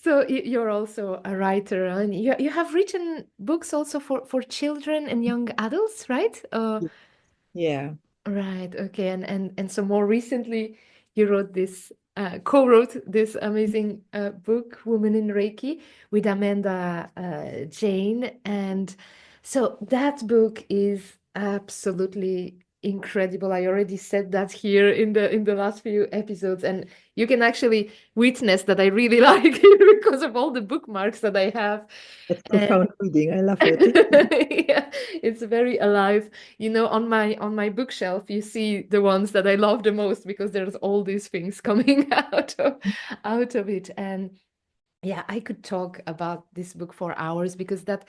So you're also a writer, and you have written books also for children and young adults, right? Yeah. Right. Okay. And so more recently, you co-wrote this amazing book, Woman in Reiki, with Amanda Jane. And so that book is absolutely incredible. I already said that here in the last few episodes, and you can actually witness that I really like it because of all the bookmarks that I have. It's And profound reading. I love it. yeah, it's very alive. On my bookshelf, you see the ones that I love the most because there's all these things coming out of it. And yeah, I could talk about this book for hours because that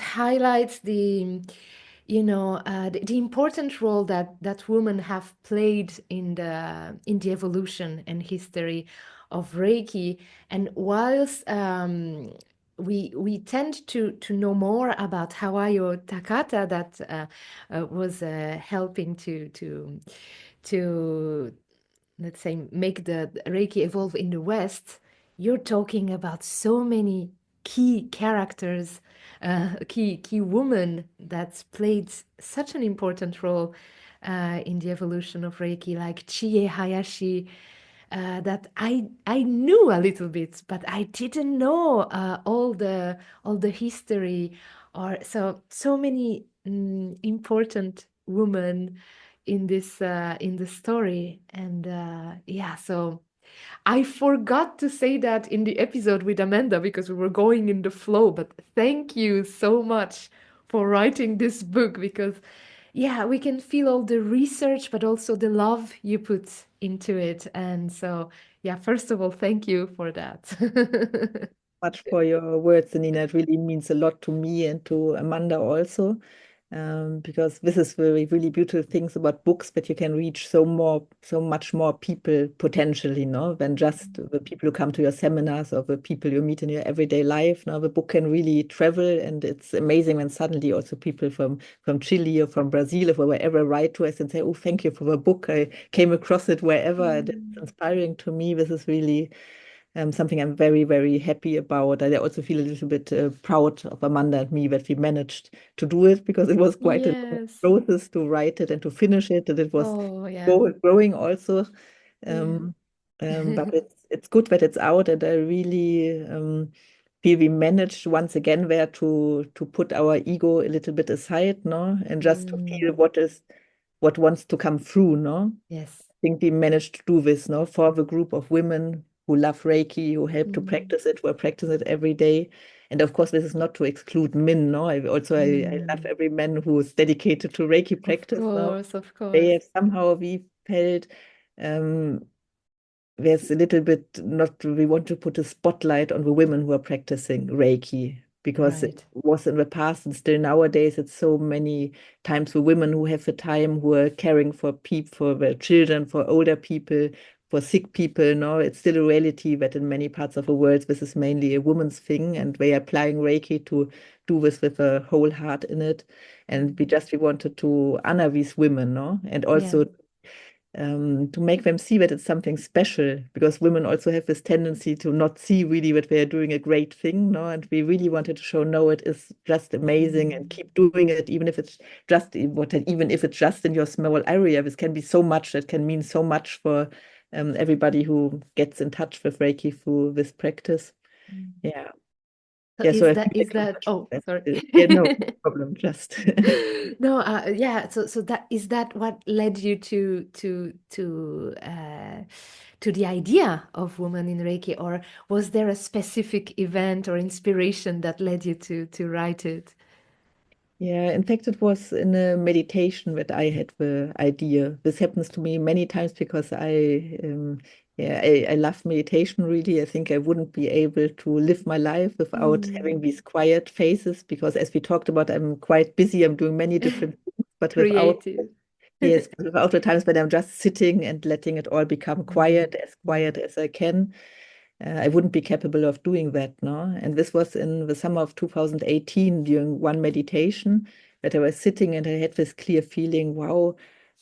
highlights the important role that women have played in the evolution and history of Reiki. And whilst we tend to know more about Hawayo Takata that was helping to let's say make the Reiki evolve in the West, you're talking about so many key characters, key women that's played such an important role in the evolution of Reiki, like Chie Hayashi, that I knew a little bit, but I didn't know all the history, or so many important women in the story. And yeah, so I forgot to say that in the episode with Amanda because we were going in the flow, but thank you so much for writing this book because yeah, we can feel all the research, but also the love you put into it. And so, yeah, first of all, thank you for that. Much for your words, Nina. It really means a lot to me and to Amanda also, because this is very really beautiful things about books that you can reach so much more people potentially, no, than just the people who come to your seminars or the people you meet in your everyday life. Now the book can really travel, and it's amazing when suddenly also people from Chile or from Brazil or wherever write to us and say, "Oh, thank you for the book. I came across it wherever, and it's Mm. inspiring to me." This is really something I'm very, very happy about. I also feel a little bit proud of Amanda and me that we managed to do it because it was quite a long Yes. process to write it and to finish it, and it was Oh, yeah. growing also. Yeah. Um, but it's good that it's out, and I really feel we managed once again there to put our ego a little bit aside, no, and just to feel Mm. what wants to come through, no. Yes. Think we managed to do this, no, for the group of women who love Reiki, who help to Mm. practice it, who practice it every day. And of course, this is not to exclude men, no. I love Mm. every man who is dedicated to Reiki Of practice, no. course, of They course. have somehow we felt um, there's a little bit not we want to put a spotlight on the women who are practicing Reiki because it Right. was in the past and still nowadays it's so many times the women who have the time who are caring for people for their children for older people for sick people no it's still a reality that in many parts of the world this is mainly a woman's thing and they are applying Reiki to do this with a whole heart in it and Mm. we wanted to honor these women no and Yeah. also to make them see that it's something special because women also have this tendency to not see really that they are doing a great thing no and we really wanted to show no it is just amazing and Mm. keep doing it even if it's just even if it's just in your small area this can be so much that can mean so much for everybody who gets in touch with Reiki through this practice Mm. yeah So yeah so is I that feel is like too that much oh, of sorry. that yeah no problem just No, yeah, so that is that what led you to the idea of Woman in Reiki, or was there a specific event or inspiration that led you to write it? Yeah, in fact, it was in a meditation that I had the idea. This happens to me many times because yeah, I love meditation really. I think I wouldn't be able to live my life without having these quiet phases because as we talked about, I'm quite busy. I'm doing many different things, but without, Creative. yes, without the times when I'm just sitting and letting it all become quiet as I can, I wouldn't be capable of doing that, no? And this was in the summer of 2018 during one meditation that I was sitting and I had this clear feeling, wow,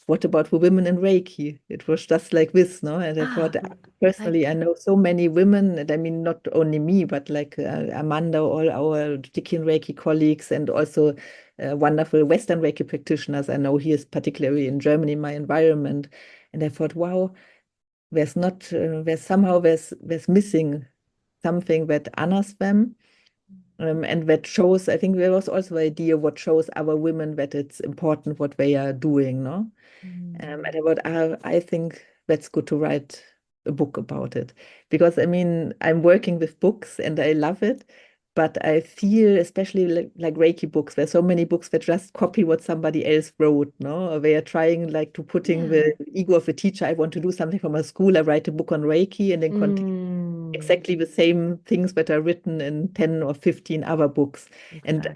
what about the women in Reiki? It was just like this, no? And I thought, personally, I know so many women, and I mean, not only me, but like Amanda, all our Jikiden Reiki colleagues, and also wonderful Western Reiki practitioners I know here, particularly in Germany, my environment. And I thought, wow, there's not there's missing something that honors them, and that shows, I think there was also the idea what shows other women that it's important what they are doing, no? And I think that's good to write a book about it because I mean I'm working with books and I love it, but I feel especially like Reiki books, there's so many books that just copy what somebody else wrote, no? Or they are trying like to putting the ego of a teacher. I want to do something for my school. I write a book on Reiki and then continue exactly the same things that are written in 10 or 15 other books. And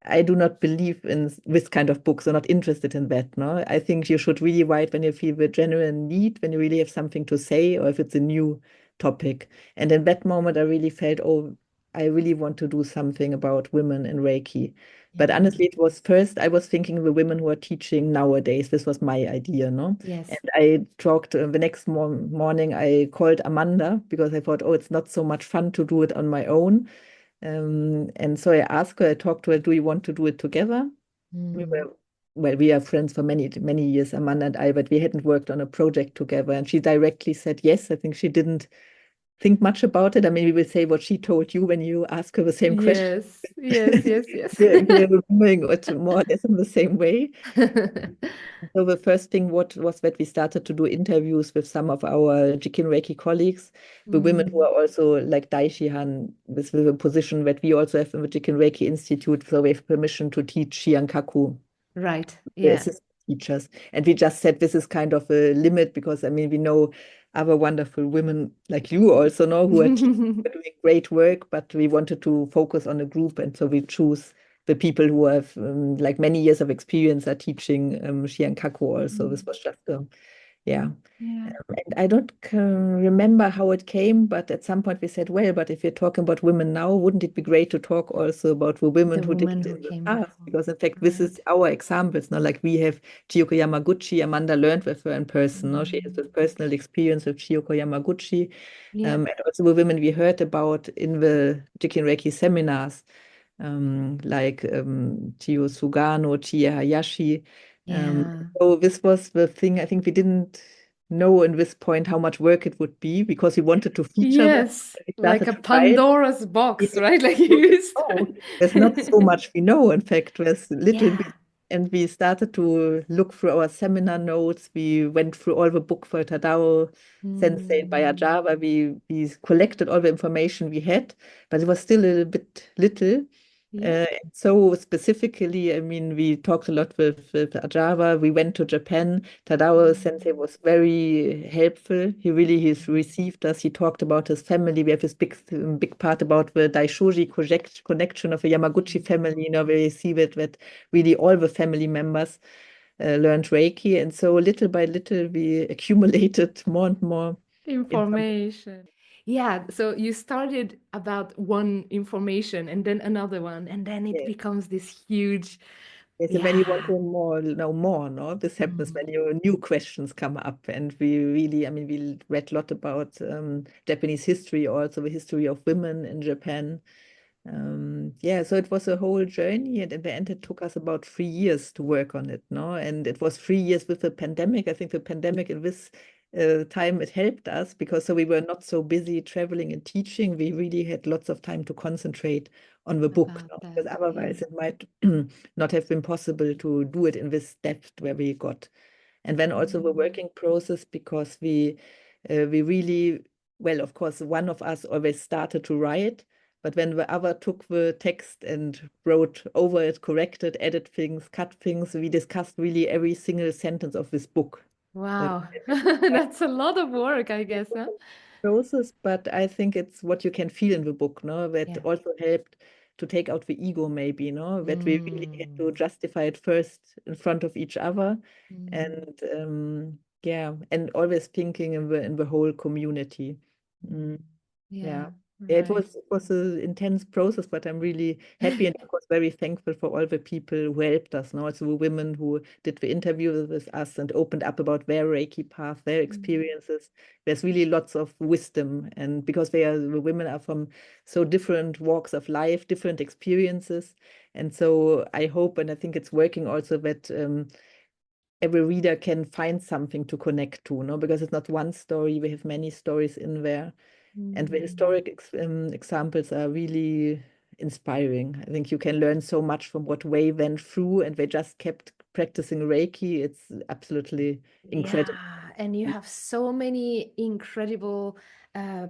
I do not believe in this kind of books. I'm not interested in that. No, I think you should really write when you feel the genuine need, when you really have something to say, or if it's a new topic. And in that moment, I really felt, oh, I really want to do something about women in Reiki. But honestly, it was first, I was thinking the women who are teaching nowadays. This was my idea, no? Yes. And I talked the next morning, I called Amanda because I thought, oh, it's not so much fun to do it on my own. And so I asked her, I talked to her, do you want to do it together? We were, well, we are friends for many, many years, Amanda and I, but we hadn't worked on a project together. And she directly said yes. I think she didn't think much about it. I mean, we will say what she told you when you ask her the same question. Yes. We're doing it more or less in the same way. So the first thing what was that we started to do interviews with some of our Jikiden Reiki colleagues, the women who are also like Daishihan, with a position that we also have in the Jikiden Reiki Institute, so we have permission to teach Shiankaku, Right. the Yeah. assistant teachers. And we just said this is kind of a limit because I mean we know other wonderful women like you also know who are doing great work, but we wanted to focus on a group, and so we choose the people who have like many years of experience are teaching Shiankaku also. This was just yeah. And I don't remember how it came, but at some point we said, well, but if you're talking about women now, wouldn't it be great to talk also about the women The who did woman it who in the came past? before. Because in fact, this is our examples. Now, like we have Chiyoko Yamaguchi, Amanda learned with her in person. No? She has this personal experience with Chiyoko Yamaguchi. And also the women we heard about in the Jikin Reiki seminars, like Chiyo Sugano, Chie Hayashi. So this was the thing. I think we didn't know in this point how much work it would be because we wanted to feature them. Yes, We like started a to write. Pandora's box, Yes, right? Like we you know. start. There's not so much we know. In fact, there's little bit. Yeah. And we started to look through our seminar notes. We went through all the book for Tadao, Sensei by Arjava. We collected all the information we had, but it was still a little bit little. And so specifically, I mean, we talked a lot with Arjava. We went to Japan. Tadao Sensei was very helpful. He's received us. He talked about his family. We have this big part about the Daishoji connection of the Yamaguchi family. You know, where you see that really all the family members learned Reiki. And so little by little, we accumulated more and more information. Information. Yeah, so you started about one information and then another one, and then it becomes this huge, Yes, and when you want to know more, no? This happens Mm. when your new questions come up. And we really, I mean, we read a lot about Japanese history, also the history of women in Japan. Yeah, so it was a whole journey, and in the end, it took us about 3 years to work on it, no? And it was 3 years with the pandemic. I think the pandemic in this time it helped us because so we were not so busy traveling and teaching. We really had lots of time to concentrate on the book, About no? Because that. otherwise it might not have been possible to do it in this depth where we got. And then also the working process because we really, well, of course, one of us always started to write, but when the other took the text and wrote over it, corrected, added things, cut things, we discussed really every single sentence of this book. Wow. That's a lot of work, I guess, huh? process, but I think it's what you can feel in the book, no? That Yeah. also helped to take out the ego, maybe, no? That we really had Mm. to justify it first in front of each other, Mm. and yeah, and always thinking in the whole community. Mm. Yeah. Yeah, Yeah, right. it was an intense process, but I'm really happy and of course very thankful for all the people who helped us. Now, also the women who did the interview with us and opened up about their Reiki path, their Mm. experiences. There's really lots of wisdom, and because the women are from so different walks of life, different experiences, and so I hope and I think it's working also that every reader can find something to connect to, no? Because it's not one story; we have many stories in there. And the Mm. historic examples are really inspiring. I think you can learn so much from what Wei went through, and they just kept practicing Reiki. It's absolutely incredible. Yeah, and you have so many incredible uh,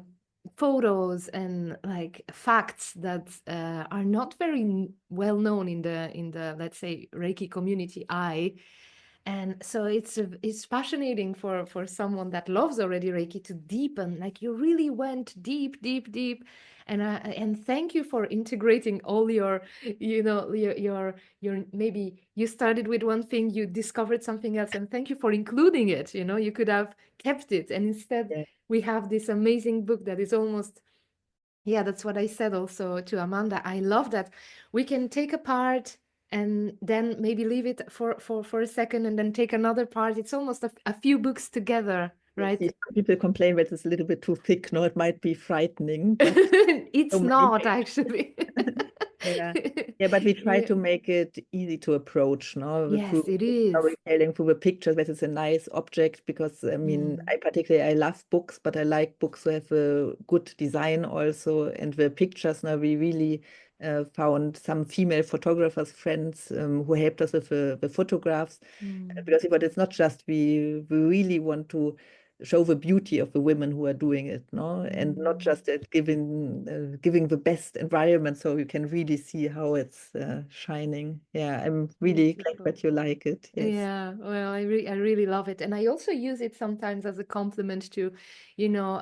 photos and like facts that are not very well known in the let's say Reiki community eye. And so it's fascinating for someone that loves already Reiki to deepen. Like you really went deep, deep, deep, and thank you for integrating all your, you know, your maybe you started with one thing, you discovered something else, and thank you for including it. You know, you could have kept it, and instead Yeah. we have this amazing book that is almost yeah, that's what I said also to Amanda. I love that we can take a part and then maybe leave it for a second and then take another part. It's almost a few books together, Yes, right? people complain that it's a little bit too thick. No, it might be frightening, but so It's many not actually. yeah. Yeah, but we try Yeah. to make it easy to approach, no, through Yes, it is. storytelling, through the pictures, that it's a nice object, because I mean, Mm, I particularly I love books, but I like books who have a good design also, and the pictures. Now we really found some female photographers, friends, who helped us with the photographs, mm, because but it's not just we really want to show the beauty of the women who are doing it, no, and not mm. just at giving the best environment, so you can really see how it's shining. Yeah, I'm really glad Beautiful. that you like it. Yes. Yeah, well, I really love it, and I also use it sometimes as a compliment to, you know,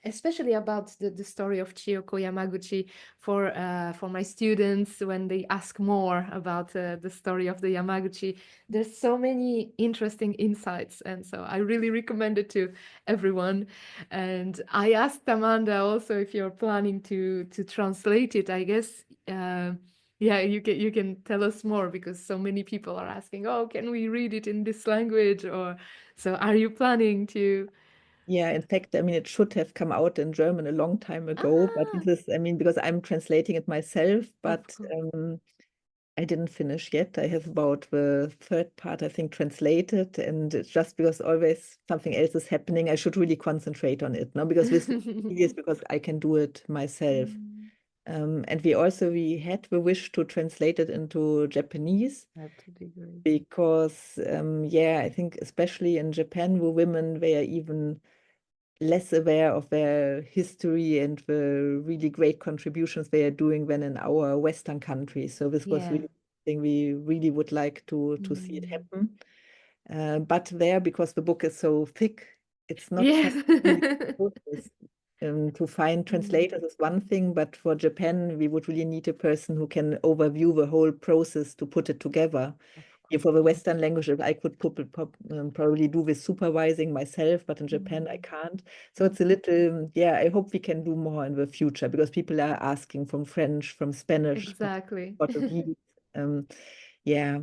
especially about the story of Chiyoko Yamaguchi for my students when they ask more about the story of the Yamaguchi. There's so many interesting insights, and so I really recommend it to everyone. And I asked Amanda also if you're planning to translate it. I guess. Yeah, you can tell us more because so many people are asking, "Oh, can we read it in this language?" Or so are you planning to? Yeah, in fact, I mean, it should have come out in German a long time ago, but Ah, this is, I mean, because I'm translating it myself, of but course. I didn't finish yet. I have about the third part, I think, translated, and it's just because always something else is happening, I should really concentrate on it, no? Because this is because I can do it myself. Mm, And we had the wish to translate it into Japanese, that would be great. because yeah, I think especially in Japan, the women, they are even less aware of their history and the really great contributions they are doing than in our Western countries. So this was Yeah. really something we really would like to see it Mm. happen. But there, because the book is so thick, it's not such Yes. an easy process. To find Mm, translators is one thing, but for Japan, we would really need a person who can overview the whole process to put it together. of Yeah, course. for the Western languages, I could probably do with supervising myself, but in Japan, I Mm, can't. So mm. it's a little, yeah, I hope we can do more in the future, because people are asking from French, from Spanish, from Exactly. Portuguese. Um, yeah,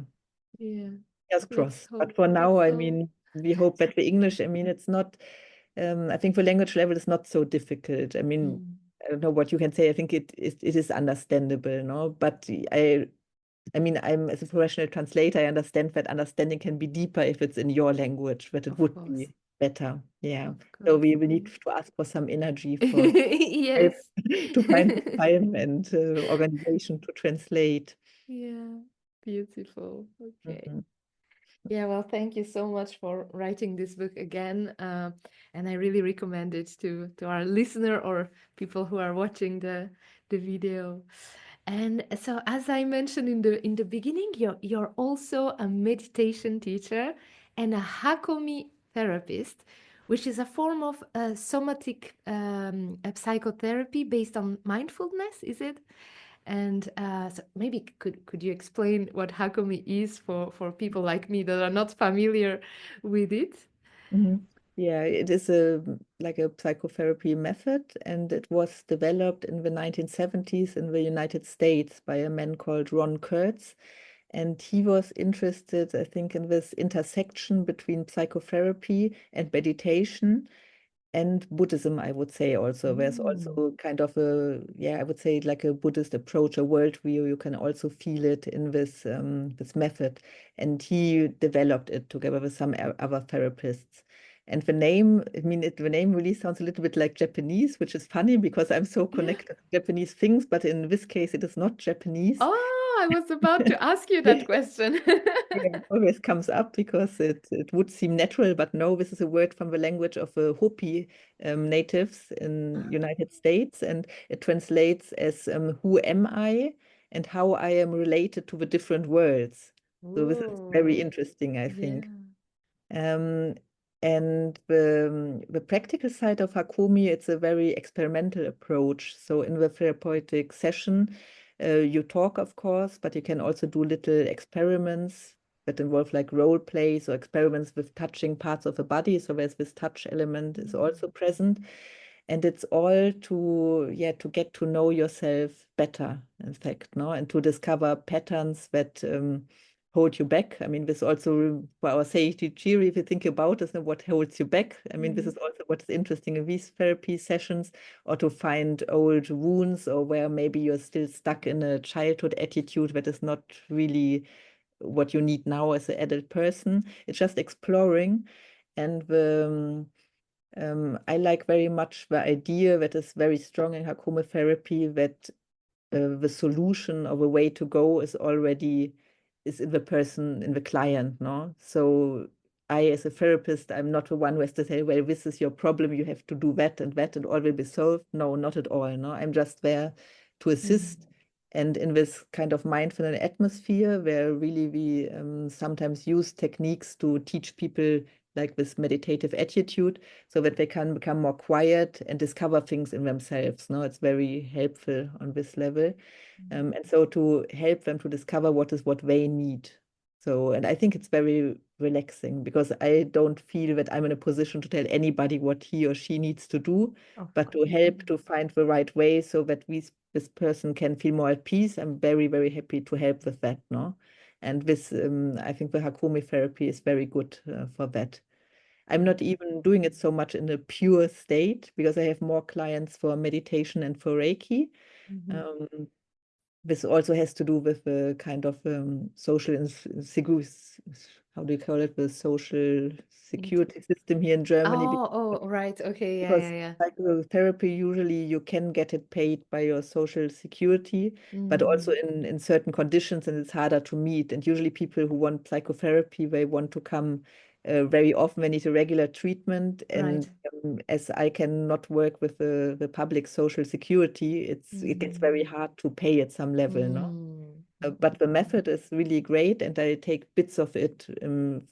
Yeah. fingers Let's crossed. But hope. for Let's now, I hope. mean, we hope that the English, I mean, it's not, I think the language level is not so difficult. I mean, Mm. I don't know what you can say. I think it is understandable, no? But I mean, I'm as a professional translator, I understand that understanding can be deeper if it's in your language, but it Of would course. be better. Yeah. Of So course. we will need Yeah. to ask for some energy for help Yes. to find the time and organization to translate. Yeah, beautiful. Okay. Mhm. Yeah, well, thank you so much for writing this book again. And I really recommend it to our listener or people who are watching the video. And so, as I mentioned in the beginning, you're also a meditation teacher and a Hakomi therapist, which is a form of somatic psychotherapy based on mindfulness, is it? And so maybe could you explain what Hakomi is for people like me that are not familiar with it? Yeah, it is like a psychotherapy method, and it was developed in the 1970s in the United States by a man called Ron Kurtz. And he was interested, I think, in this intersection between psychotherapy and meditation and Buddhism, I would say also. There's also kind of I would say like a Buddhist approach, a worldview. You can also feel it in this method. And he developed it together with some other therapists. And the name, the name really sounds a little bit like Japanese, which is funny because I'm so connected to Japanese things, but in this case, it is not Japanese. Oh, I was about to ask you that question. Yeah, it always comes up because it would seem natural, but no, this is a word from the language of the Hopi natives in United States, and it translates as who am I and how I am related to the different worlds. So this is very Oh, interesting, I think. yeah. Um, and the practical side of Hakomi, it's a very experimental approach. So in the therapeutic session, you talk, of course, but you can also do little experiments that involve like role plays or experiments with touching parts of the body. So there's this touch element is also present. And it's all to get to know yourself better, in fact, no, and to discover patterns that hold you back. I mean, this also for our safety theory, if you think about this and what holds you back. I mean, this is also what is interesting in these therapy sessions, or to find old wounds or where maybe you're still stuck in a childhood attitude that is not really what you need now as an adult person. It's just exploring. And I like very much the idea that is very strong in Hakomi therapy that the solution or the way to go is in the person, in the client, no? So I, as a therapist, I'm not the one who has to say, well, this is your problem, you have to do that, and all will be solved. No, not at all, no? I'm just there to assist. And in this kind of mindful atmosphere where really we sometimes use techniques to teach people like this meditative attitude so that they can become more quiet and discover things in themselves. No, it's very helpful on this level. And so to help them to discover what they need. So, and I think it's very relaxing because I don't feel that I'm in a position to tell anybody what he or she needs to do, but to help to find the right way so that this person can feel more at peace. I'm very, very happy to help with that, no? And this, I think the Hakomi therapy is very good for that. I'm not even doing it so much in a pure state because I have more clients for meditation and for Reiki. Um, this also has to do with the kind of social how do you call it, the social security system here in Germany. Oh, right. Okay. Yeah, Because yeah, psychotherapy, usually you can get it paid by your social security, but yeah. also in certain conditions, and it's harder to meet. And usually people who want psychotherapy, they want to come very often. They need a regular treatment. And Right. as I cannot work with the public social security, it gets very hard to pay at some level, no? But the method is really great, and I take bits of it,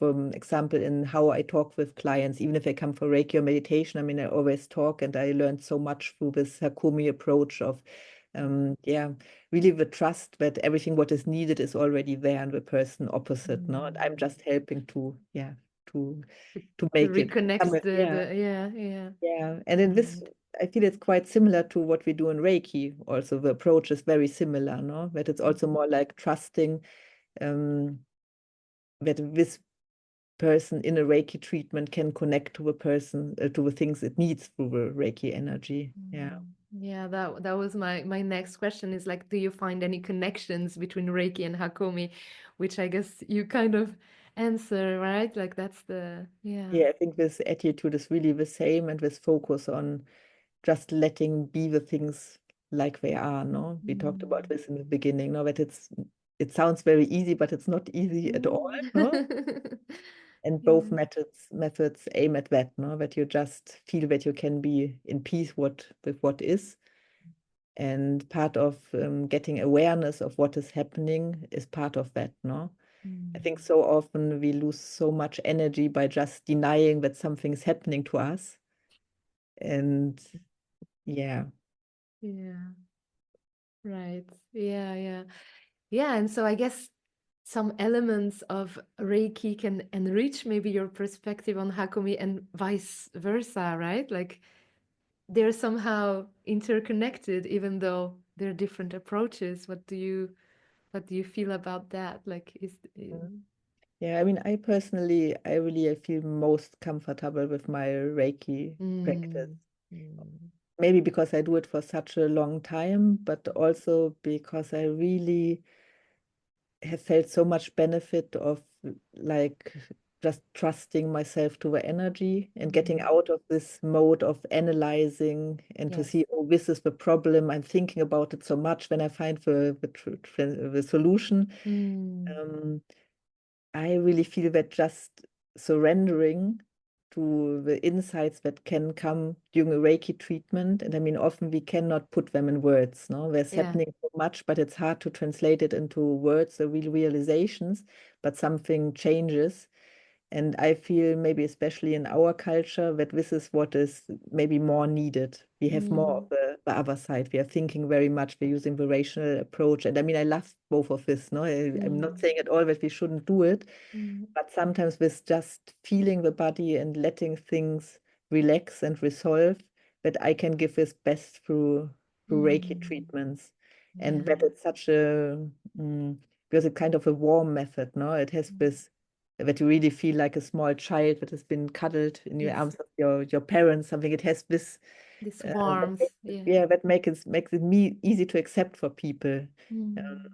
for example, in how I talk with clients, even if they come for Reiki or meditation. I mean, I always talk, and I learned so much through this Hakomi approach of, really the trust that everything what is needed is already there in the person opposite, no? And I'm just helping to to To make it come, reconnect yeah. yeah. Yeah, and in this, Right. I feel it's quite similar to what we do in Reiki. Also, the approach is very similar, no? That it's also more like trusting um, that this person in a Reiki treatment can connect to the person, to the things it needs through the Reiki energy. Yeah. Yeah, that was my next question is like, do you find any connections between Reiki and Hakomi, which I guess you kind of answer, right? Like that's the yeah. Yeah, I think this attitude is really the same, and this focus on just letting be the things like they are, no? We talked about this in the beginning, no? That it sounds very easy, but it's not easy at all, no? And both Yeah. methods aim at that, no? That you just feel that you can be in peace with what is. And part of getting awareness of what is happening is part of that, no? I think so often we lose so much energy by just denying that something's happening to us. And yeah. Yeah, right. Yeah, and so I guess some elements of Reiki can enrich maybe your perspective on Hakomi and vice versa, right? Like they're somehow interconnected, even though they're different approaches. What do you feel about that? Like, Yeah, I mean, I really I feel most comfortable with my Reiki practice. mm, mm, Maybe because I do it for such a long time, but also because I really have felt so much benefit of like just trusting myself to the energy and getting mm. out of this mode of analyzing and to Yes. see, oh, this is the problem. I'm thinking about it so much when I find the solution. Mm, Um, I really feel that just surrendering to the insights that can come during a Reiki treatment, and I mean, often we cannot put them in words, no? There's yeah. happening so much, but it's hard to translate it into words, the real realizations, but something changes. And I feel maybe especially in our culture that this is what is maybe more needed. We have more of Mm, the other side. We are thinking very much, we're using the rational approach. And I mean, I love both of this. No, I'm not mm, saying at all that we shouldn't do it, mm, but sometimes with just feeling the body and letting things relax and resolve, that I can give this best through Reiki mm. treatments. And Yeah. that it's such a, because it's kind of a warm method, no? It has Mm. this that you really feel like a small child that has been cuddled in your Yes. arms of your parents, something. It has this, This that warmth. Yeah. yeah, that makes it easy to accept for people. Mm,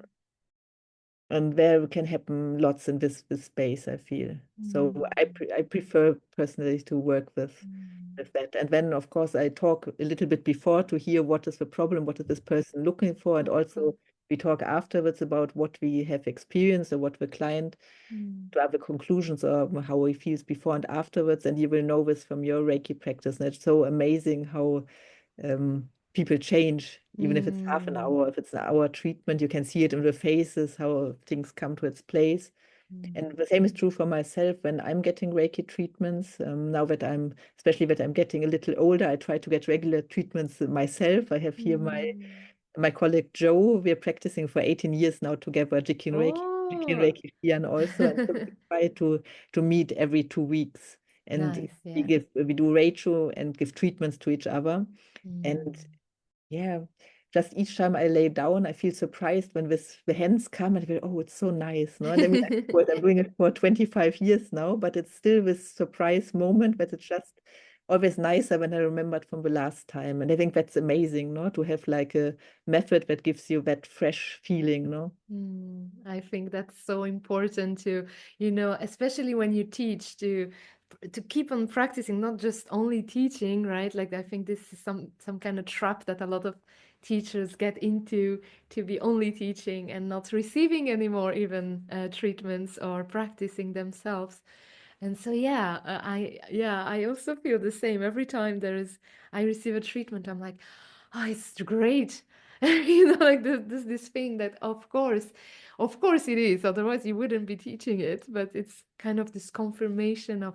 And there can happen lots in this space, I feel. So mm, I prefer personally to work mm. with that. And then, of course, I talk a little bit before to hear what is the problem, what is this person looking for, and Of course. also we talk afterwards about what we have experienced or what the client Mm, to have the conclusions or how he feels before and afterwards. And you will know this from your Reiki practice. And it's so amazing how people change, even if it's half an mm, hour, if it's an hour treatment, you can see it in the faces, how things come to its place. mm. And the same is true for myself when I'm getting Reiki treatments. Now that especially that I'm getting a little older, I try to get regular treatments myself. I have here Mm. my colleague Joe. We're practicing for 18 years now together, Jikiden Oh, Reiki Shian also. And so we try to meet every 2 weeks. And nice. Yeah. we do Reicho and give treatments to each other. And Mm. yeah, just each time I lay down, I feel surprised when the hands come and I go, oh, it's so nice. No? And I mean, I'm doing it for 25 years now, but it's still this surprise moment, but it's just always nicer when I remembered from the last time. And I think that's amazing, no? To have like a method that gives you that fresh feeling, no? I think that's so important to, especially when you teach to keep on practicing, not just only teaching, right? Like I think this is some kind of trap that a lot of teachers get into, to be only teaching and not receiving anymore even treatments or practicing themselves. And so I also feel the same every time I receive a treatment. I'm like, oh, it's great. Like this thing that of course it is, otherwise you wouldn't be teaching it, but it's kind of this confirmation of,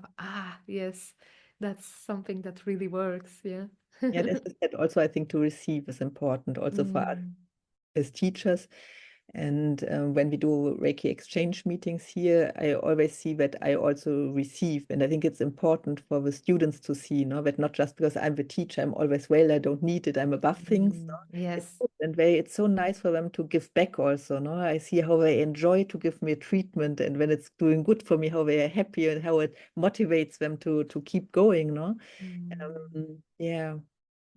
yes, that's something that really works. Yeah. Yeah, and as I said, also I think to receive is important also for us Mm, as teachers. And when we do Reiki exchange meetings here, I always see that I also receive. And I think it's important for the students to see, no, that not just because I'm the teacher, I'm always well, I don't need it, I'm above things. No? It's yes. good. And it's so nice for them to give back also. No, I see how they enjoy to give me a treatment, and when it's doing good for me, how they are happy and how it motivates them to keep going. No, Mm, yeah.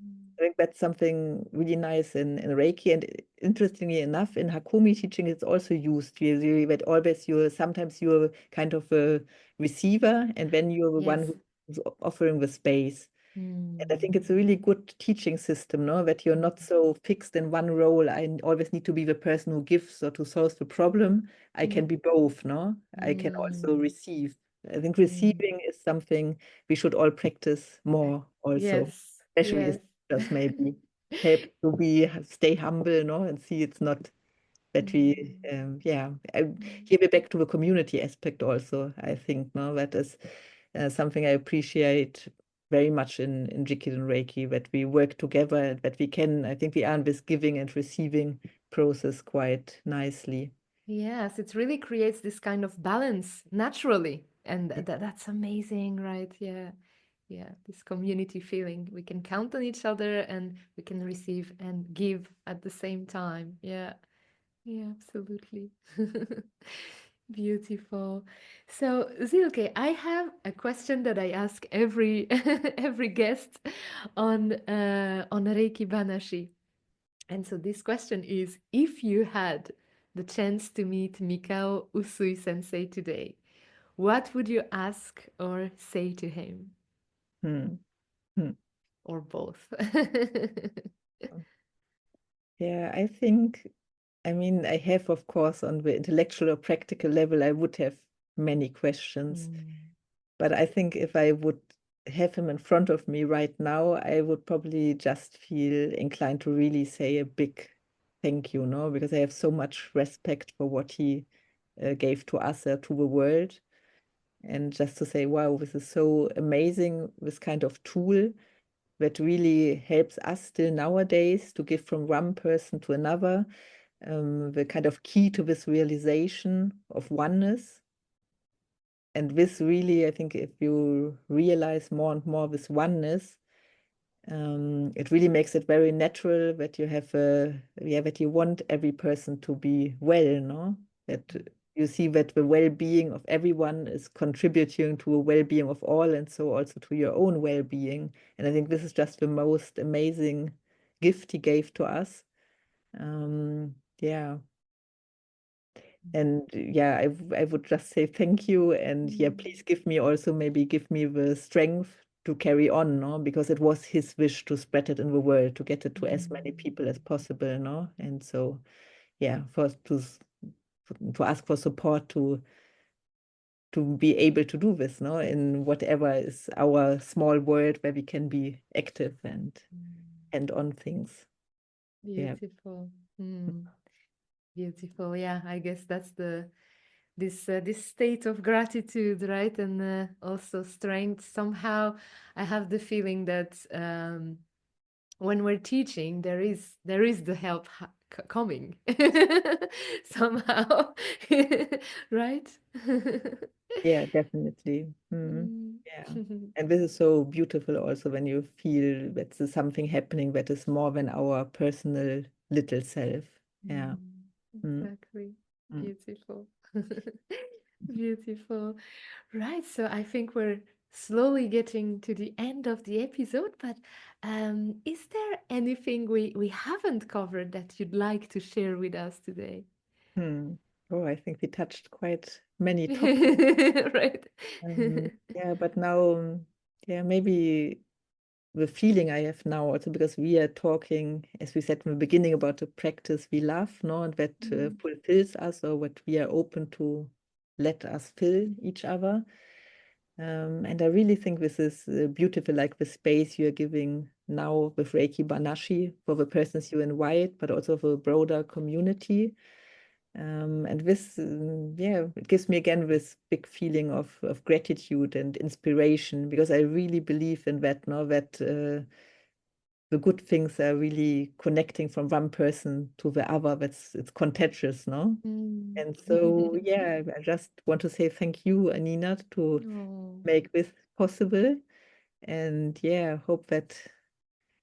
mm. I think that's something really nice in Reiki. And interestingly enough, in Hakomi teaching, it's also used. That always sometimes you're kind of a receiver, and then you're the one Yes. who's offering the space. And I think Mm, it's a really good teaching system, no? That you're not so fixed in one role. I always need to be the person who gives or to solve the problem. I can mm, be both, no? I can also mm, receive. I think mm. receiving is something we should all practice more also, Yes, especially as yes. just maybe help to stay humble, no? And see it's not that we, here we're back to the community aspect also, I think, no, that is something I appreciate very much in Jikiden Reiki, that we work together, and that we can, I think we are in this giving and receiving process quite nicely. Yes, it really creates this kind of balance naturally. And that's amazing, right? Yeah. Yeah, this community feeling. We can count on each other and we can receive and give at the same time. Yeah. Yeah, absolutely. Beautiful. So, Silke, I have a question that I ask every every guest on Reiki Banashi. And so this question is, if you had the chance to meet Mikao Usui Sensei today, what would you ask or say to him? Hmm. Hmm. Or both? Yeah, I think, I mean, I have, of course, on the intellectual or practical level, I would have many questions. But I think if I would have him in front of me right now, I would probably just feel inclined to really say a big thank you, no? Because I have so much respect for what he gave to us, to the world. And just to say, wow, this is so amazing, this kind of tool that really helps us still nowadays to give from one person to another, the kind of key to this realization of oneness. And this really, I think, if you realize more and more this oneness, it really makes it very natural that you have that you want every person to be well, no? That you see that the well-being of everyone is contributing to a well-being of all, and so also to your own well-being. And I think this is just the most amazing gift he gave to us. Yeah. And yeah, I would just say thank you. And yeah, please give me also, maybe give me the strength to carry on, no? Because it was his wish to spread it in the world, to get it to as many people as possible, no? And so, yeah, to ask for support to be able to do this, no? In whatever is our small world where we can be active and on things. Yeah. Beautiful. Beautiful. Yeah, I guess that's this state of gratitude, right? And also strength. Somehow, I have the feeling that when we're teaching, there is the help coming somehow, right? Yeah, definitely. Yeah. And this is so beautiful also when you feel that there's something happening that is more than our personal little self. Yeah. Exactly. Mm. Beautiful. Beautiful. Right. So I think we're slowly getting to the end of the episode, but is there anything we haven't covered that you'd like to share with us today? Oh, I think we touched quite many topics. Right. Yeah, but now, yeah, maybe the feeling I have now also, because we are talking, as we said in the beginning, about the practice we love, no, and that fulfills us, or what we are open to let us fill each other. And I really think this is beautiful, like the space you are giving now with Reiki Banashi for the persons you invite, but also for the broader community. And this, yeah, it gives me again this big feeling of gratitude and inspiration, because I really believe in that, no, that the good things are really connecting from one person to the other. It's contagious, no? And so, yeah, I just want to say thank you, Innina, to Oh. make this possible. And yeah, hope that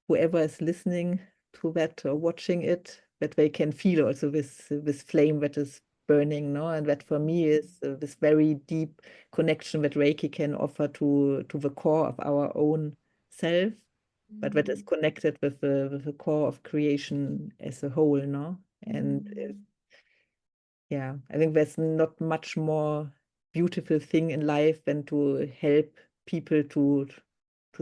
whoever is listening to that or watching it, that they can feel also this flame that is burning, no? And that for me is this very deep connection that Reiki can offer to the core of our own self, but that is connected with the core of creation as a whole, no? And yeah, I think there's not much more beautiful thing in life than to help people to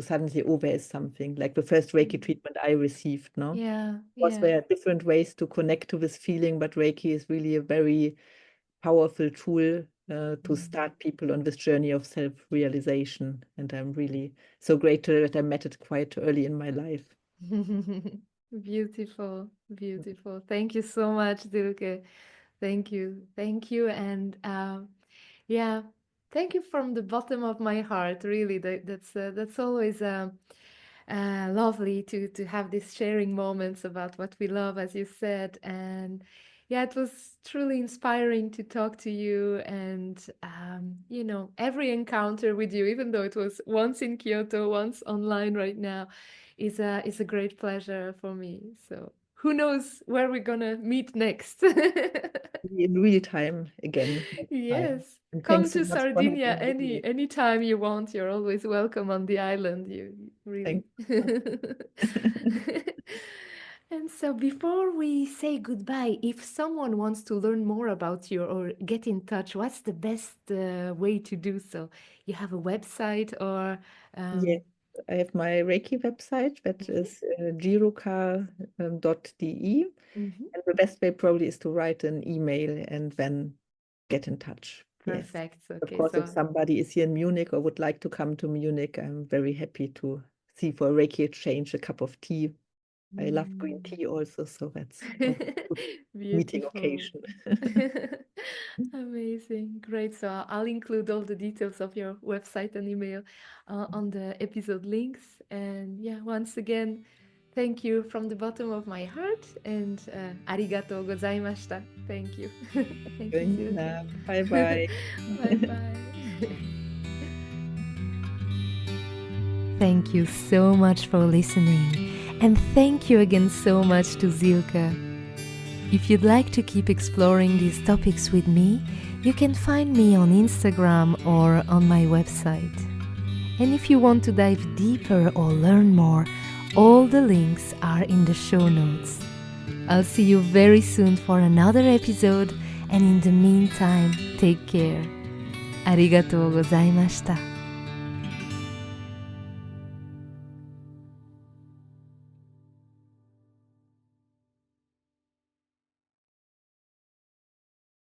suddenly, oh, there is something like the first Reiki treatment I received, no? Yeah, Of course, yeah. there are different ways to connect to this feeling, but Reiki is really a very powerful tool to start people on this journey of self-realization. And I'm really so grateful that I met it quite early in my life. Beautiful. Beautiful. Thank you so much, Silke. Thank you. Thank you. And yeah, thank you from the bottom of my heart. Really, that's always lovely to have these sharing moments about what we love, as you said. And yeah, it was truly inspiring to talk to you. And every encounter with you, even though it was once in Kyoto, once online right now, is a great pleasure for me. So who knows where we're gonna meet next? In real time again next time. Yes. And Come thanks so to much for Sardinia having me. any time you want. You're always welcome on the island. You really. Thanks so much. And so before we say goodbye, if someone wants to learn more about you or get in touch, what's the best way to do so? You have a website or Yes, I have my Reiki website that is jiroka.de. Mhm. And the best way probably is to write an email and then get in touch. Yes. Perfect. Of Okay, course, if so somebody is here in Munich or would like to come to Munich, I'm very happy to see for a Reiki exchange, a cup of tea. I love green mm. tea also, so that's a good meeting Beautiful. occasion. Amazing. Great. So I'll include all the details of your website and email on the episode links. And yeah, once again, thank you from the bottom of my heart and arigatou gozaimashita. Thank you. Thank you, Silke. Bye bye. Bye bye. Thank you so much for listening, and thank you again so much to Silke. If you'd like to keep exploring these topics with me, you can find me on Instagram or on my website. And if you want to dive deeper or learn more, all the links are in the show notes. I'll see you very soon for another episode, and in the meantime, take care. Arigatou gozaimashita.